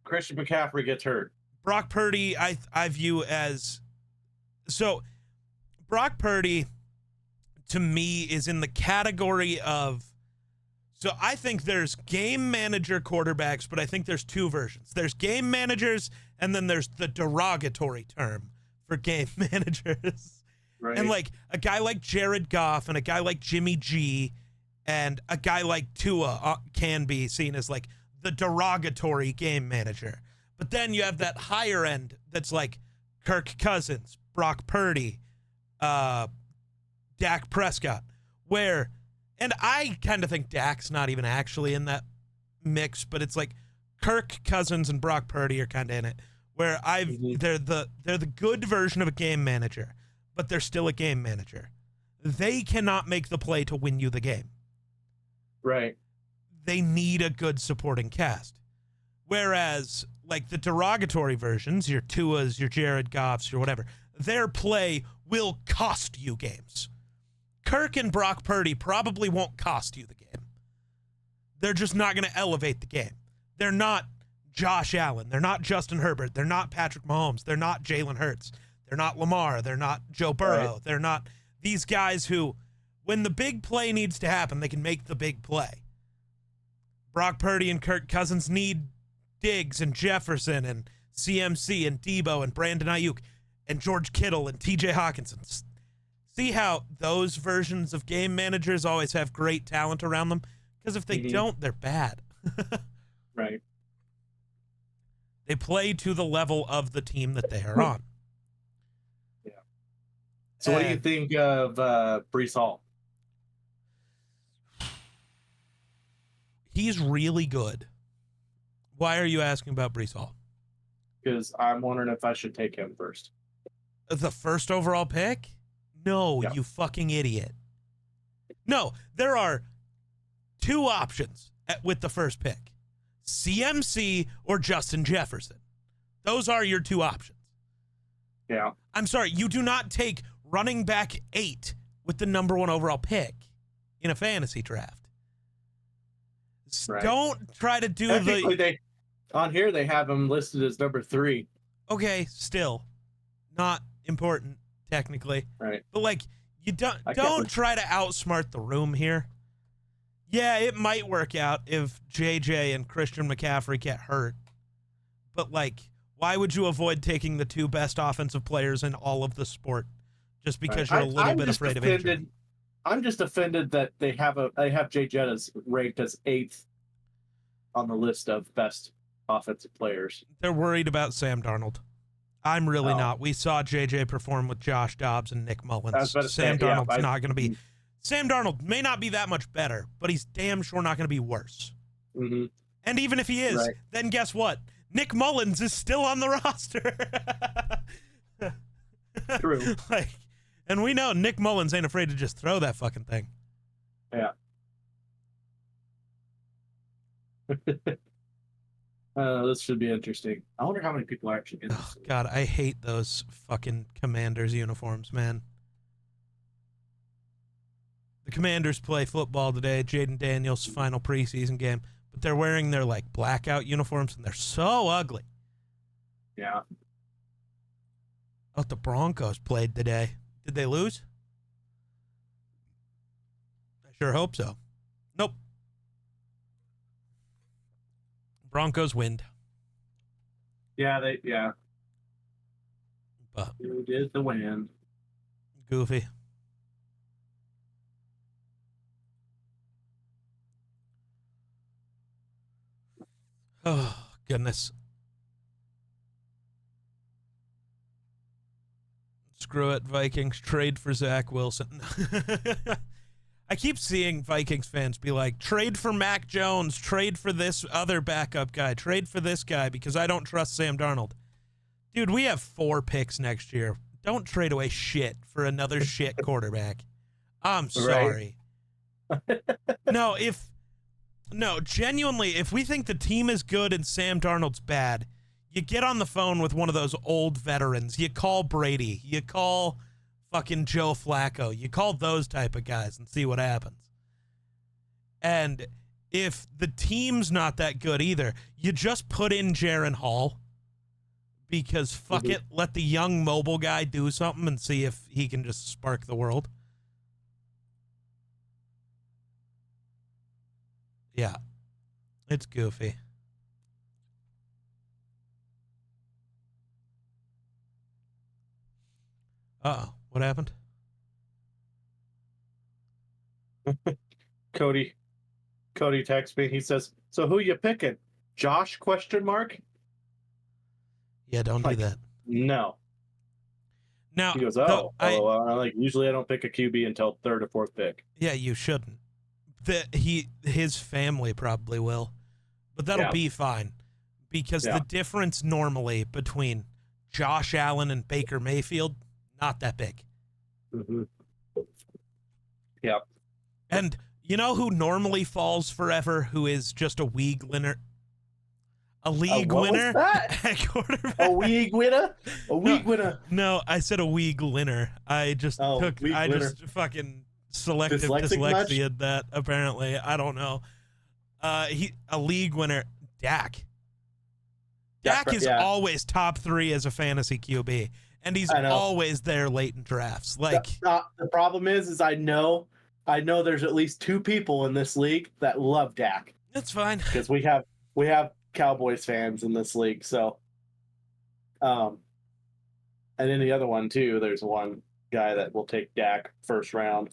Christian McCaffrey gets hurt. Brock Purdy, I view as... So, Brock Purdy, to me, is in the category of... So, I think there's game manager quarterbacks, but I think there's two versions. There's game managers, and then there's the derogatory term for game managers. Right. And like a guy like Jared Goff and a guy like Jimmy G and a guy like Tua can be seen as like the derogatory game manager. But then you have that higher end that's like Kirk Cousins, Brock Purdy, Dak Prescott, where, and I kind of think Dak's not even actually in that mix, but it's like Kirk Cousins and Brock Purdy are kind of in it, where they're the good version of a game manager, but they're still a game manager. They cannot make the play to win you the game. Right. They need a good supporting cast. Whereas, like the derogatory versions, your Tuas, your Jared Goffs, your whatever, their play will cost you games. Kirk and Brock Purdy probably won't cost you the game. They're just not going to elevate the game. They're not Josh Allen. They're not Justin Herbert. They're not Patrick Mahomes. They're not Jalen Hurts. They're not Lamar. They're not Joe Burrow. Right. They're not these guys who, when the big play needs to happen, they can make the big play. Brock Purdy and Kirk Cousins need Diggs and Jefferson and CMC and Debo and Brandon Ayuk and George Kittle and TJ Hawkinson. See how those versions of game managers always have great talent around them? Because if they don't, they're bad. Right. They play to the level of the team that they are on. Yeah. So what do you think of Breece Hall? He's really good. Why are you asking about Breece Hall? Because I'm wondering if I should take him first. The first overall pick? No, you fucking idiot. No, there are two options with the first pick. CMC or Justin Jefferson. Those are your two options. Yeah. I'm sorry, you do not take running back 8 with the number 1 overall pick in a fantasy draft. Right. Don't try to do on here they have him listed as number 3. Okay, still not important technically. Right. But like you don't try to outsmart the room here. Yeah, it might work out if JJ and Christian McCaffrey get hurt. But like, why would you avoid taking the 2 best offensive players in all of the sport just because you're a little bit afraid of injury? I'm just offended that they have Jay Jettas ranked as 8th on the list of best offensive players. They're worried about Sam Darnold. I'm really not. We saw JJ perform with Josh Dobbs and Nick Mullins. Sam Darnold's not going to be. Sam Darnold may not be that much better, but he's damn sure not going to be worse. Mm-hmm. And even if he is, then guess what? Nick Mullins is still on the roster. True. And we know Nick Mullins ain't afraid to just throw that fucking thing. Yeah. This should be interesting. I wonder how many people are actually interested. Oh, God, I hate those fucking Commanders uniforms, man. The Commanders play football today, Jaden Daniels' final preseason game, but they're wearing their like blackout uniforms and they're so ugly. Yeah. Oh, the Broncos played today. Did they lose? I sure hope so. Nope. Broncos win. Yeah, But who did the win? Goofy. Oh, goodness. Screw it, Vikings. Trade for Zach Wilson. I keep seeing Vikings fans be like, trade for Mac Jones, trade for this other backup guy, trade for this guy because I don't trust Sam Darnold. Dude, we have 4 picks next year. Don't trade away shit for another shit quarterback. I'm sorry. No, genuinely, if we think the team is good and Sam Darnold's bad, you get on the phone with one of those old veterans. You call Brady. You call fucking Joe Flacco. You call those type of guys and see what happens. And if the team's not that good either, you just put in Jaren Hall because fuck it, let the young mobile guy do something and see if he can just spark the world. Yeah, it's goofy. Uh-oh, what happened? Cody texts me. He says, "So who you picking? Josh? Question mark." Yeah, don't do that. No. Now he goes, "Oh, I'm like usually I don't pick a QB until third or fourth pick." Yeah, you shouldn't. His family probably will, but that'll be fine because the difference normally between Josh Allen and Baker Mayfield not that big. Mm-hmm. Yeah. And you know who normally falls forever? Who is just a league winner? A league winner at quarterback. A league winner? A league winner. No, I said a league winner. I just just fucking selective dyslexia that apparently. I don't know. A league winner, Dak. Dak is always top 3 as a fantasy QB, and he's always there late in drafts. Like the problem is I know there's at least 2 people in this league that love Dak. That's fine because we have Cowboys fans in this league. So, and in the other one too, there's one guy that will take Dak first round.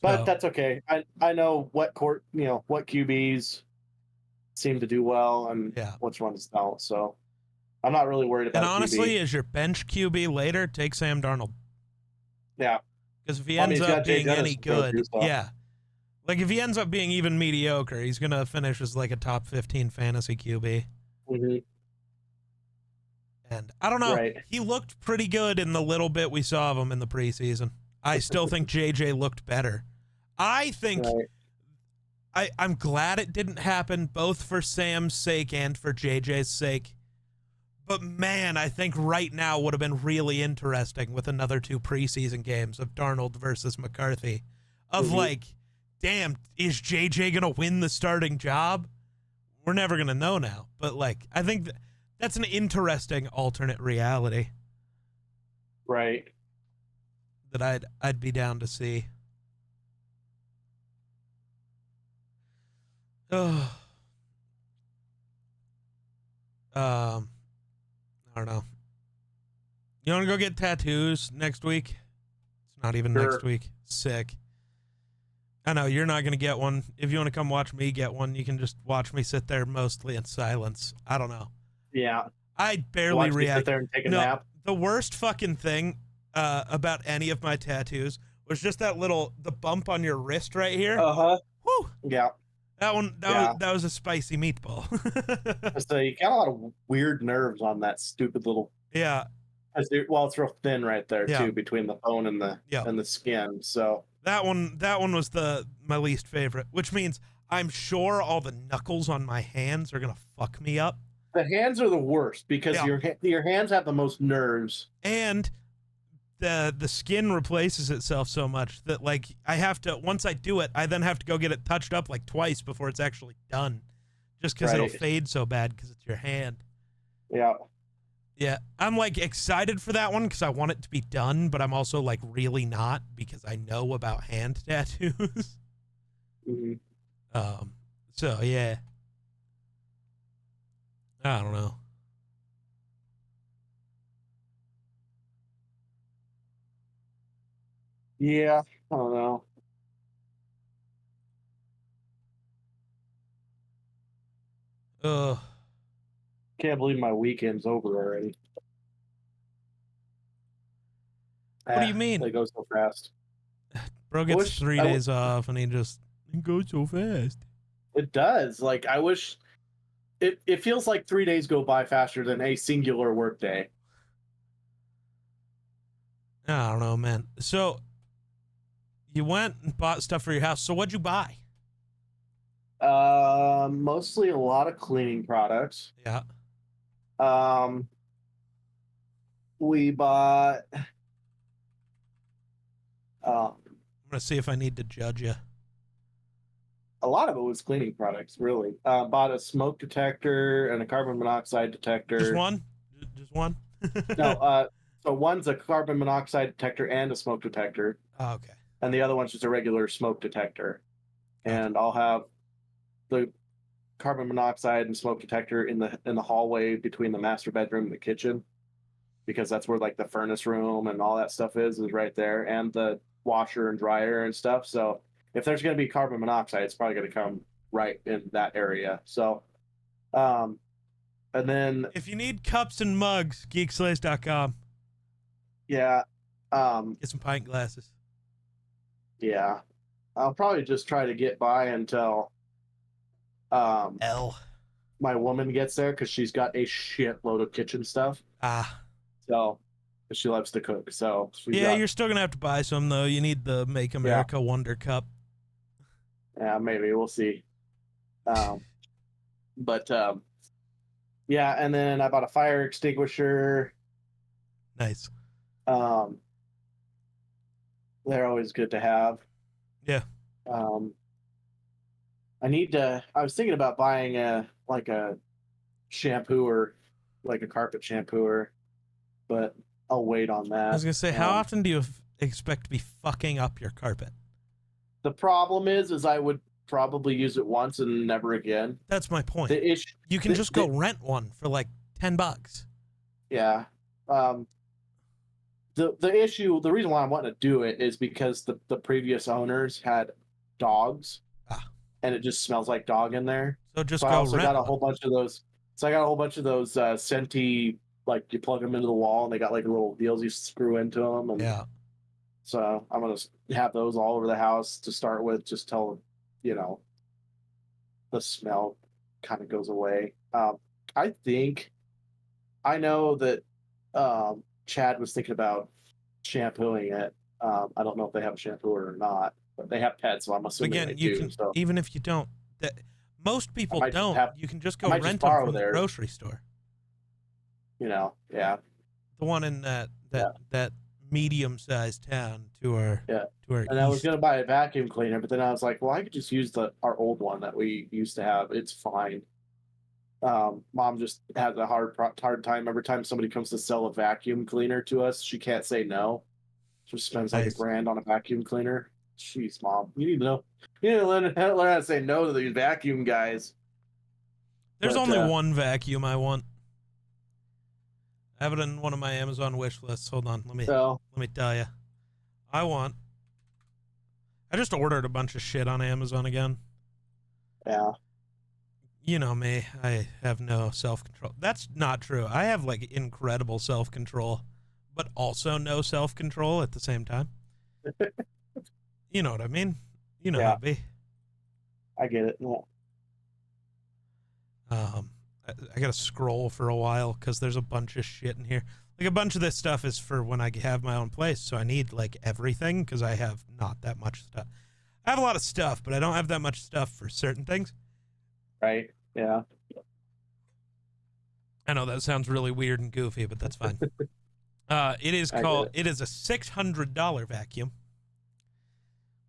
But that's okay. I know what what QBs seem to do well and which ones don't. So I'm not really worried about. And honestly, as your bench QB later, take Sam Darnold. Yeah, because if he ends up being any good, like if he ends up being even mediocre, he's gonna finish as like a top 15 fantasy QB. Mm-hmm. And I don't know. Right. He looked pretty good in the little bit we saw of him in the preseason. I still think JJ looked better. I think I'm glad it didn't happen, both for Sam's sake and for JJ's sake. But man, I think right now would have been really interesting with another 2 preseason games of Darnold versus McCarthy. Of like, damn, is JJ going to win the starting job? We're never going to know now. But like, I think that's an interesting alternate reality. Right. That I'd be down to see. Oh. I don't know. You want to go get tattoos next week? It's not even next week. Sick. I know you're not going to get one. If you want to come watch me get one, you can just watch me sit there mostly in silence. I don't know. Yeah. I barely react. Sit there and take a nap. The worst fucking thing about any of my tattoos was just the bump on your wrist right here. Uh-huh. Whew. Yeah. That was a spicy meatball. So you got a lot of weird nerves on that stupid little. Yeah. Well, it's real thin right there too, between the bone and the skin. So that one was my least favorite, which means I'm sure all the knuckles on my hands are gonna fuck me up. The hands are the worst because your hands have the most nerves, and the skin replaces itself so much that like I have to, once I do it, I then have to go get it touched up like twice before it's actually done, just because it'll fade so bad because it's your hand. Yeah, I'm like excited for that one because I want it to be done, but I'm also like really not because I know about hand tattoos. So yeah, I don't know. Yeah, I don't know. Can't believe my weekend's over already. What do you mean? They go so fast. Bro gets 3 days off and it goes so fast. It does. Like I wish it feels like 3 days go by faster than a singular work day. I don't know, man. So you went and bought stuff for your house. So what'd you buy? Mostly a lot of cleaning products. Yeah. We bought. I'm gonna see if I need to judge you. A lot of it was cleaning products, really. Bought a smoke detector and a carbon monoxide detector. Just one? Just one? No. So one's a carbon monoxide detector and a smoke detector. Oh, okay. And the other one's just a regular smoke detector. And I'll have the carbon monoxide and smoke detector in the hallway between the master bedroom and the kitchen, because that's where like the furnace room and all that stuff is right there. And the washer and dryer and stuff. So if there's going to be carbon monoxide, it's probably going to come right in that area. So, and then if you need cups and mugs, geekslays.com. Yeah. Get some pint glasses. Yeah. I'll probably just try to get by until my woman gets there, because she's got a shitload of kitchen stuff. So she loves to cook. So you're still gonna have to buy some though. You need the Make America Wonder Cup. Yeah, maybe we'll see. But yeah, and then I bought a fire extinguisher. Nice. They're always good to have. Yeah. I was thinking about buying a shampooer, like a carpet shampooer, but I'll wait on that. I was gonna say, how often do you expect to be fucking up your carpet? The problem is I would probably use it once and never again. That's my point. The issue, you can just go rent one for like $10. Yeah. The issue, the reason why I'm wanting to do it is because the previous owners had dogs, and it just smells like dog in there. So just I go also rent got a one. whole bunch of those. So I got a whole bunch of those Senti, like you plug them into the wall and they got like little deals you screw into them. And yeah. So I'm gonna have those all over the house to start with, just till the smell kind of goes away. I know that Chad was thinking about shampooing it. I don't know if they have a shampooer or not, but they have pets, so I'm assuming they do. So even if you don't, most people don't. You can just go rent them from the grocery store. Yeah. The one in that medium-sized town to our And I was gonna buy a vacuum cleaner, but then I was like, well, I could just use our old one that we used to have. It's fine. Mom just has a hard time every time somebody comes to sell a vacuum cleaner to us. She can't say no. She spends like $1,000 on a vacuum cleaner. Jeez, Mom, you need to know. You need to learn how to say no to these vacuum guys. There's only one vacuum I want. I have it in one of my Amazon wish lists. Hold on, let me tell you. I just ordered a bunch of shit on Amazon again. Yeah. You know me, I have no self-control. That's not true. I have like incredible self-control, but also no self-control at the same time. You know what I mean? You know how it be. I get it. Yeah. I gotta scroll for a while because there's a bunch of shit in here. Like a bunch of this stuff is for when I have my own place, so I need like everything because I have not that much stuff. I have a lot of stuff, but I don't have that much stuff for certain things. Right. Yeah. I know that sounds really weird and goofy, but that's fine. It is a $600 vacuum.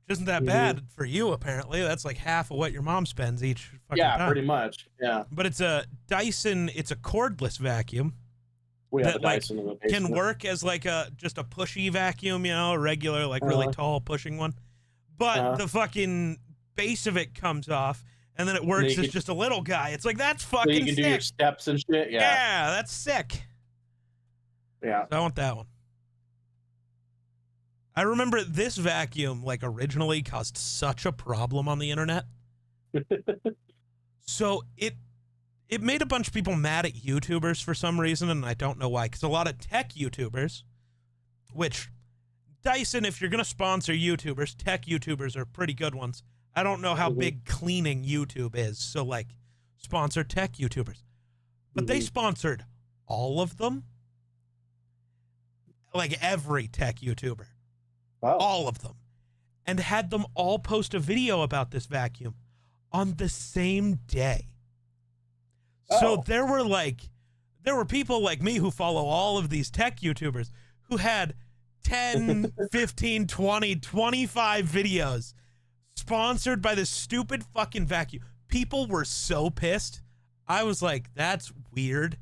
Which isn't that bad for you, apparently. That's like half of what your mom spends each fucking time. Yeah, pretty much. Yeah. But it's a Dyson, it's a cordless vacuum. We have a Dyson in the basement. Can work as like just a pushy vacuum, a regular, like really tall pushing one. But the fucking base of it comes off, and then it works as just a little guy. It's like, that's fucking sick. So you can do your steps and shit? Yeah. Yeah, that's sick. Yeah. So I want that one. I remember this vacuum, like, originally caused such a problem on the internet. So it made a bunch of people mad at YouTubers for some reason, and I don't know why. Because a lot of tech YouTubers, which Dyson, if you're going to sponsor YouTubers, tech YouTubers are pretty good ones. I don't know how big cleaning YouTube is, so, like, sponsor tech YouTubers. But they sponsored all of them. Like, every tech YouTuber. Wow. All of them. And had them all post a video about this vacuum on the same day. So there were people like me who follow all of these tech YouTubers who had 10, 15, 20, 25 videos sponsored by this stupid fucking vacuum. People were so pissed. I was like, that's weird.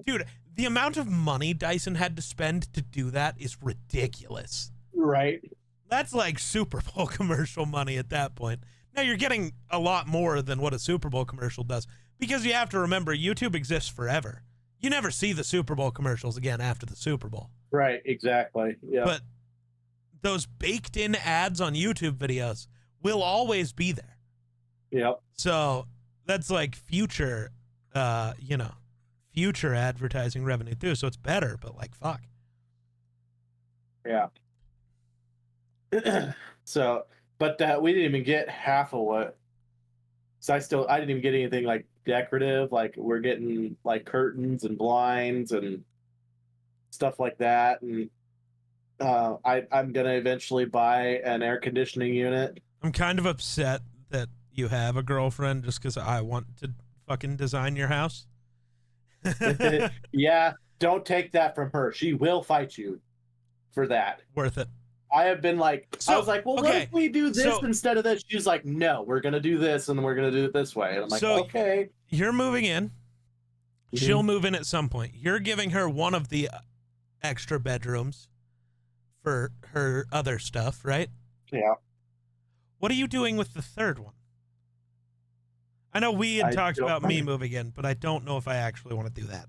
Dude, the amount of money Dyson had to spend to do that is ridiculous. Right. That's like Super Bowl commercial money at that point. Now you're getting a lot more than what a Super Bowl commercial does, because you have to remember YouTube exists forever. You never see the Super Bowl commercials again after the Super Bowl. Right, exactly. Yeah. But those baked in ads on YouTube videos will always be there. Yep. So that's like future, future advertising revenue too. So it's better, but like, fuck. Yeah. So, but we didn't even get half of what. So I didn't even get anything like decorative. Like we're getting like curtains and blinds and stuff like that. And I'm gonna eventually buy an air conditioning unit. I'm kind of upset that you have a girlfriend just because I want to fucking design your house. Yeah, don't take that from her. She will fight you for that. Worth it. I have been like, So, I was like, well, what okay, if we do this so- instead of this? She's like, no, we're gonna do this and we're gonna do it this way. And I'm like, So- okay. You're moving in. Mhm. She'll move in at some point. You're giving her one of the extra bedrooms for her other stuff, right? Yeah. What are you doing with the third one? I know we had I talked don't- about me moving in, but I don't know if I actually want to do that.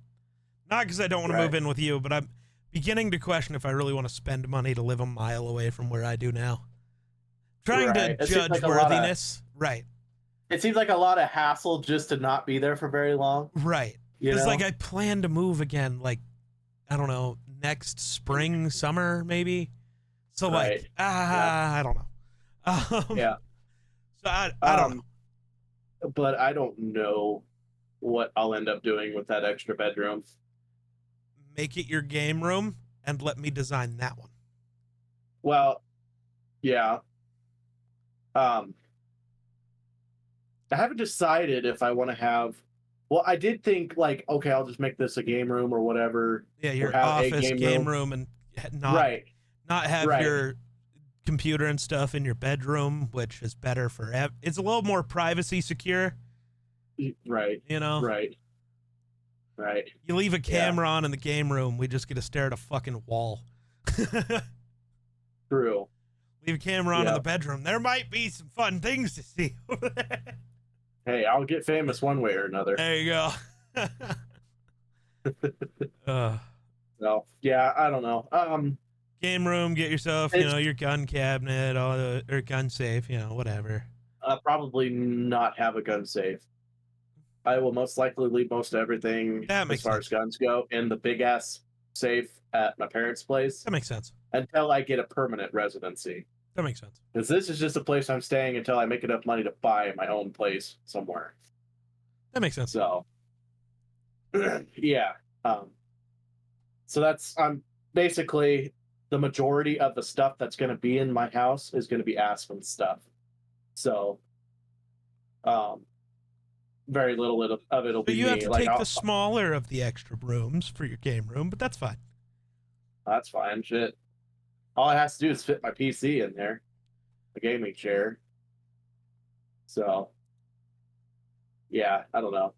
Not because I don't want to move Right. in with you, but I'm beginning to question if I really want to spend money to live a mile away from where I do now. Trying Right. to It seems judge like a lot of- worthiness. Right. It seems like a lot of hassle just to not be there for very long. Right. You Because know? like I plan to move again, like, I don't know, next spring, summer, maybe. So like, Right. I don't know. Yeah. So I don't know. But I don't know what I'll end up doing with that extra bedroom. Make it your game room and let me design that one. Well, yeah. I haven't decided if I want to have. Well, I did think like, okay, I'll just make this a game room or whatever. Yeah, your have a office game room and not Right. not have Right. your computer and stuff in your bedroom, which is better for it's a little more privacy secure, Right. you know. Right. Right. You leave a camera on in the game room, we just get to stare at a fucking wall. True. Leave a camera on in Yeah. the bedroom. There might be some fun things to see. Hey, I'll get famous one way or another. There you go. So yeah, I don't know. Game room, get yourself, your gun cabinet, or gun safe, whatever. I'll probably not have a gun safe. I will most likely leave most everything That as makes far sense. as guns go in the big ass safe at my parents' place That makes sense. until I get a permanent residency. That makes sense. Because this is just a place I'm staying until I make enough money to buy my own place somewhere. That makes sense. So, yeah. So I'm basically the majority of the stuff that's going to be in my house is going to be Aspen stuff. So, very little of it'll But be you me. have to Like, take the smaller of the extra rooms for your game room, but that's fine. that's fine. Shit. All it has to do is fit my PC in there, the gaming chair. So, yeah, I don't know.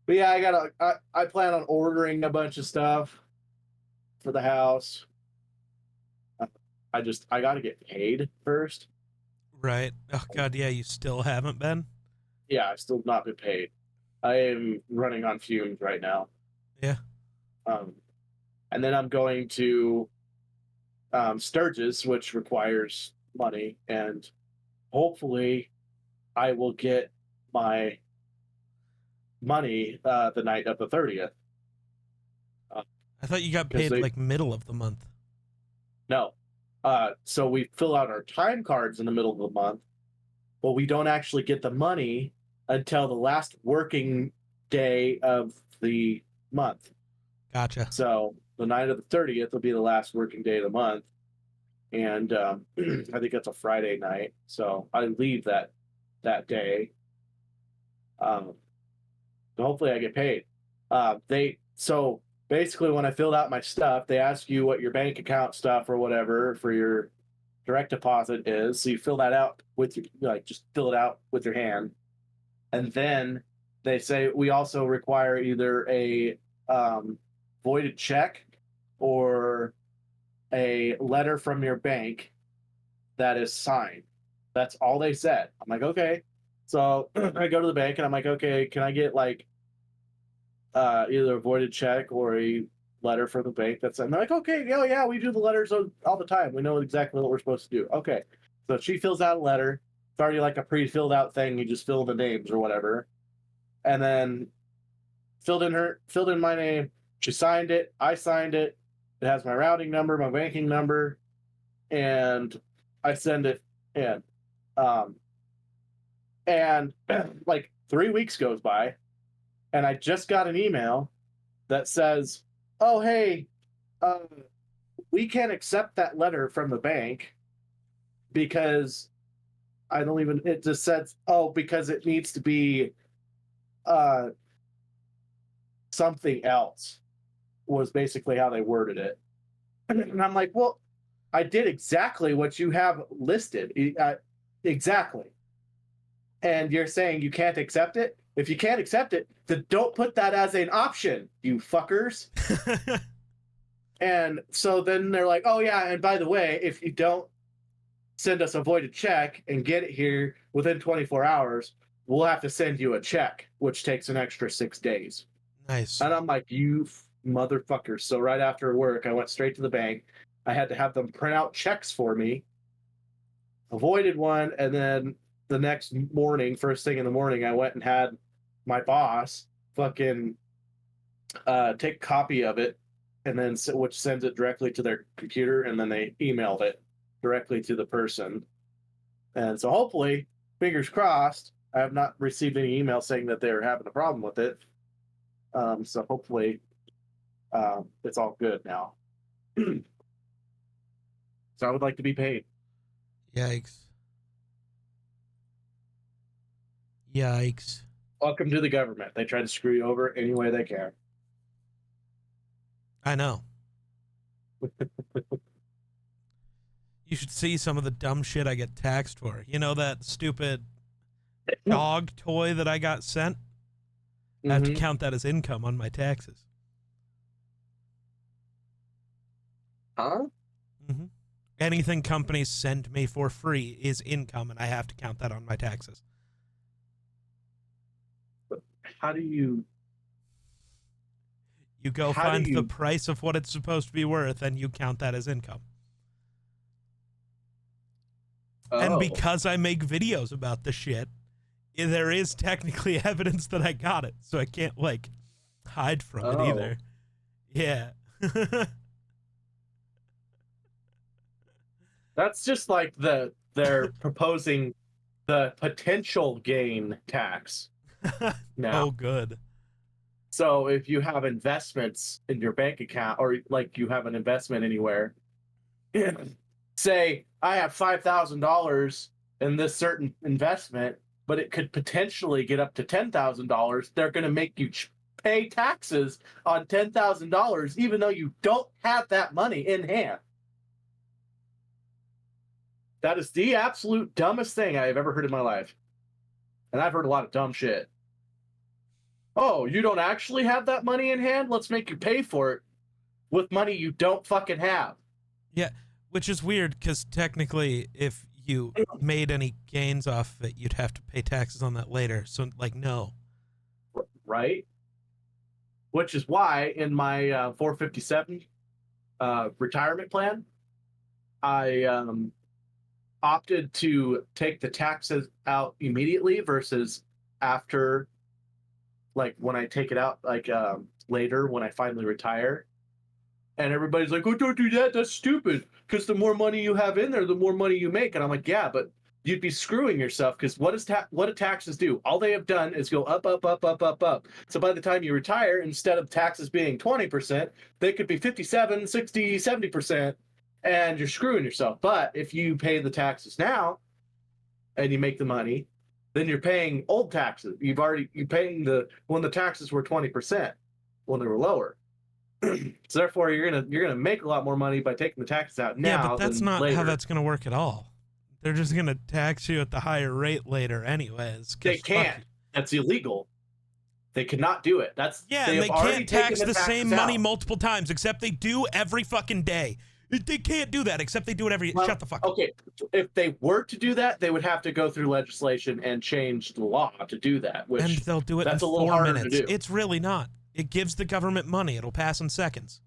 But yeah, I plan on ordering a bunch of stuff for the house. I got to get paid first. Right. Oh god, yeah, you still haven't been? Yeah, I've still not been paid. I am running on fumes right now. Yeah. And then I'm going to Sturgis, which requires money, and hopefully I will get my money the night of the 30th. I thought you got 'Cause paid they- like middle of the month. No. So we fill out our time cards in the middle of the month, but we don't actually get the money until the last working day of the month. Gotcha. So the night of the 30th will be the last working day of the month. And I think that's a Friday night. So I leave that day. So hopefully I get paid. So basically when I filled out my stuff, they ask you what your bank account stuff or whatever for your direct deposit is. So you fill that out with your, just fill it out with your hand. And then they say we also require either a voided check or a letter from your bank that is signed. That's all they said. I'm like, okay. So I go to the bank and I'm like, okay, can I get either a voided check or a letter from the bank that's, and they're like, okay, yeah, we do the letters all the time. We know exactly what we're supposed to do. Okay. So she fills out a letter. It's already like a pre-filled out thing. You just fill the names or whatever. And then filled in my name. She signed it. I signed it. It has my routing number, my banking number, and I send it in. And like 3 weeks goes by, and I just got an email that says, "Oh, hey, we can't accept that letter from the bank because it just says, oh, because it needs to be something else," was basically how they worded it. And I'm like, well, I did exactly what you have listed. Exactly. And you're saying you can't accept it? If you can't accept it, then don't put that as an option, you fuckers. And so then they're like, oh, yeah, and by the way, if you don't send us a voided check and get it here within 24 hours, we'll have to send you a check, which takes an extra 6 days. Nice. And I'm like, you motherfuckers. So right after work, I went straight to the bank. I had to have them print out checks for me, avoided one, and then the next morning, first thing in the morning, I went and had my boss fucking take a copy of it, and then which sends it directly to their computer, and then they emailed it directly to the person. And so hopefully, fingers crossed, I have not received any email saying that they're having a problem with it. So hopefully it's all good now. So I would like to be paid. Yikes. Yikes. Welcome to the government. They try to screw you over any way they can. I know. You should see some of the dumb shit I get taxed for. You know that stupid dog toy that I got sent? I have to count that as income on my taxes. Huh? Mm-hmm. Anything companies send me for free is income, and I have to count that on my taxes. But how do you... You go find the price of what it's supposed to be worth, and you count that as income. Oh. And because I make videos about the shit, there is technically evidence that I got it, so I can't, like, hide from it either. Yeah. That's just like they're proposing the potential gain tax now. Oh, good. So if you have investments in your bank account, or like you have an investment anywhere, say I have $5,000 in this certain investment, but it could potentially get up to $10,000, they're going to make you pay taxes on $10,000, even though you don't have that money in hand. That is the absolute dumbest thing I have ever heard in my life. And I've heard a lot of dumb shit. Oh, you don't actually have that money in hand? Let's make you pay for it with money you don't fucking have. Yeah, which is weird because technically if you made any gains off of it, you'd have to pay taxes on that later. So, like, no. Right? Which is why in my 457 retirement plan, I opted to take the taxes out immediately versus after, like, when I take it out, like, later when I finally retire. And everybody's like, oh, don't do that. That's stupid. Because the more money you have in there, the more money you make. And I'm like, yeah, but you'd be screwing yourself, because what do taxes do? All they have done is go up, up, up, up, up, up. So by the time you retire, instead of taxes being 20%, they could be 57, 60, 70%, and you're screwing yourself. But if you pay the taxes now and you make the money, then you're paying old taxes. You're paying when the taxes were 20%, when they were lower. So therefore, you're gonna make a lot more money by taking the taxes out now. Yeah, but that's not later. how that's gonna work at all. They're just gonna tax you at the higher rate later, anyways. They can't. That's illegal. They cannot do it. They can't tax the same money multiple times, except they do every fucking day. They can't do that, except they do it every. Shut the fuck up. Okay, if they were to do that, they would have to go through legislation and change the law to do that. And they'll do it in 4 minutes. It's really not. It gives the government money. It'll pass in seconds.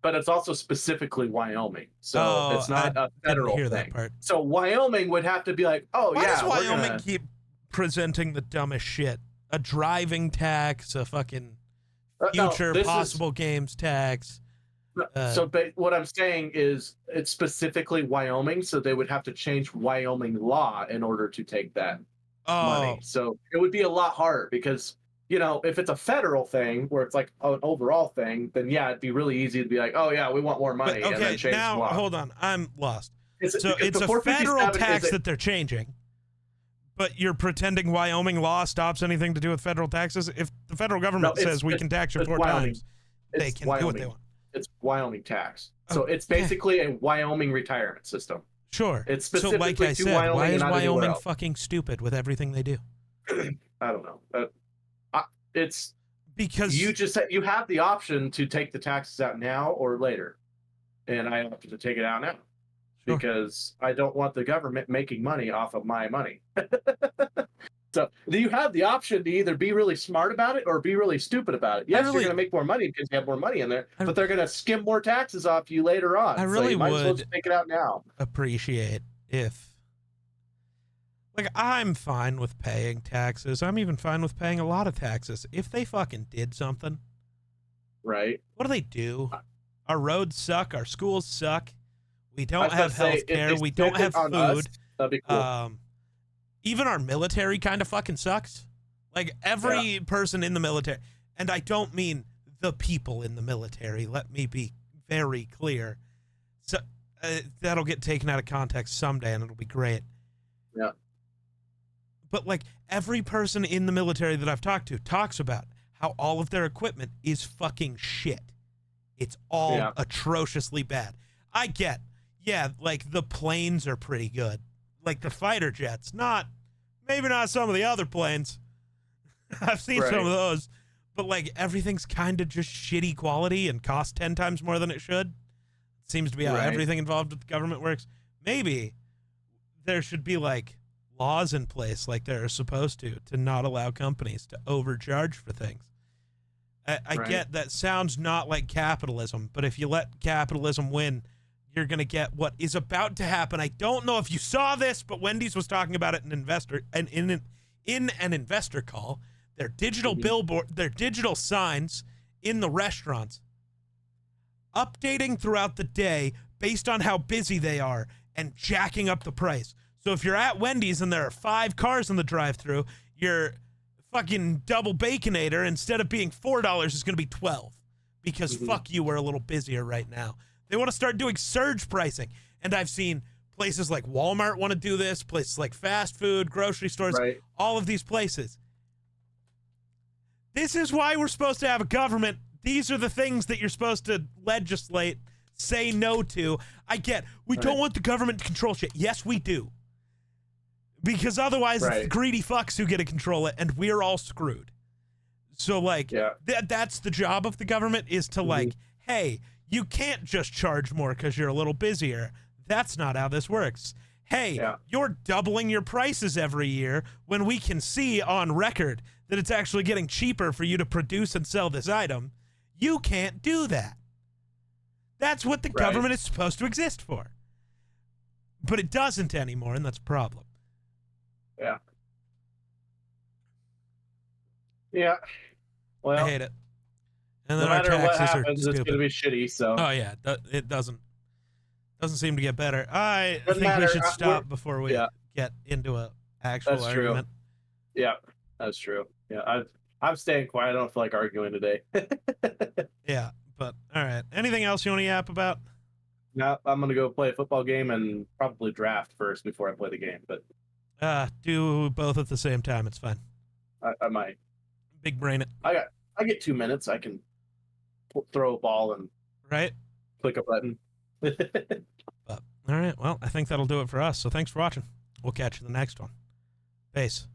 but it's also specifically Wyoming, so it's not a federal hear thing. That part. So Wyoming would have to be like, oh Why yeah, does Wyoming keep presenting the dumbest shit? A driving tax, a fucking future possible games tax. So what I'm saying is it's specifically Wyoming, so they would have to change Wyoming law in order to take that money. So it would be a lot harder because, you know, if it's a federal thing where it's like an overall thing, then yeah, it'd be really easy to be like, oh yeah, we want more money. But, and then change the law. Hold on, I'm lost. It's a 457 federal tax that they're changing, but you're pretending Wyoming law stops anything to do with federal taxes? If the federal government says we can tax you 4 times, they can do what they want. It's Wyoming tax. So it's basically a Wyoming retirement system. Sure. It's specifically like I said, Wyoming, why is Wyoming else. fucking stupid with everything they do? I don't know. It's because you have the option to take the taxes out now or later, and I opted to take it out now because I don't want the government making money off of my money. So you have the option to either be really smart about it or be really stupid about it. Yes, you're going to make more money because you have more money in there, but they're going to skim more taxes off you later on. I really so you might would as well just take it out now. Appreciate if, like, I'm fine with paying taxes. I'm even fine with paying a lot of taxes. If they fucking did something, right? What do they do? Our roads suck. Our schools suck. We don't have health care. We don't have food. Us, that'd be cool. Even our military kind of fucking sucks. Like, every person in the military, and I don't mean the people in the military, let me be very clear. So that'll get taken out of context someday, and it'll be great. Yeah. But, like, every person in the military that I've talked to talks about how all of their equipment is fucking shit. It's all atrociously bad. I get, like, the planes are pretty good. Like the fighter jets, maybe not some of the other planes. I've seen some of those, but like everything's kind of just shitty quality and costs 10 times more than it should. Seems to be how everything involved with the government works. Maybe there should be like laws in place like there are supposed to not allow companies to overcharge for things. I get that sounds not like capitalism, but if you let capitalism win, you're going to get what is about to happen. I don't know if you saw this, but Wendy's was talking about it in an investor call. Their digital billboard, their digital signs in the restaurants, updating throughout the day based on how busy they are and jacking up the price. So if you're at Wendy's and there are 5 cars in the drive-thru, your fucking double Baconator, instead of being $4, is going to be $12 because fuck you, we're a little busier right now. They want to start doing surge pricing. And I've seen places like Walmart want to do this, places like fast food, grocery stores, all of these places. This is why we're supposed to have a government. These are the things that you're supposed to legislate, say no to. I get, we don't want the government to control shit. Yes, we do. Because otherwise it's the greedy fucks who get to control it, and we're all screwed. So, like, that's the job of the government, is to, like, hey, you can't just charge more because you're a little busier. That's not how this works. Hey, you're doubling your prices every year when we can see on record that it's actually getting cheaper for you to produce and sell this item. You can't do that. That's what the government is supposed to exist for. But it doesn't anymore, and that's a problem. Yeah. Yeah. Well, I hate it. And then no matter what happens, it's going to be shitty. So. Oh yeah, it doesn't seem to get better. I think we should stop before we get into an actual argument. True. Yeah, that's true. Yeah, I'm staying quiet. I don't feel like arguing today. Yeah, but all right. Anything else you want to yap about? No, I'm gonna go play a football game and probably draft first before I play the game. But do both at the same time. It's fine. I might. Big brain it. I get 2 minutes. I can throw a ball and click a button. But, all right. Well, I think that'll do it for us. So thanks for watching. We'll catch you in the next one. Peace.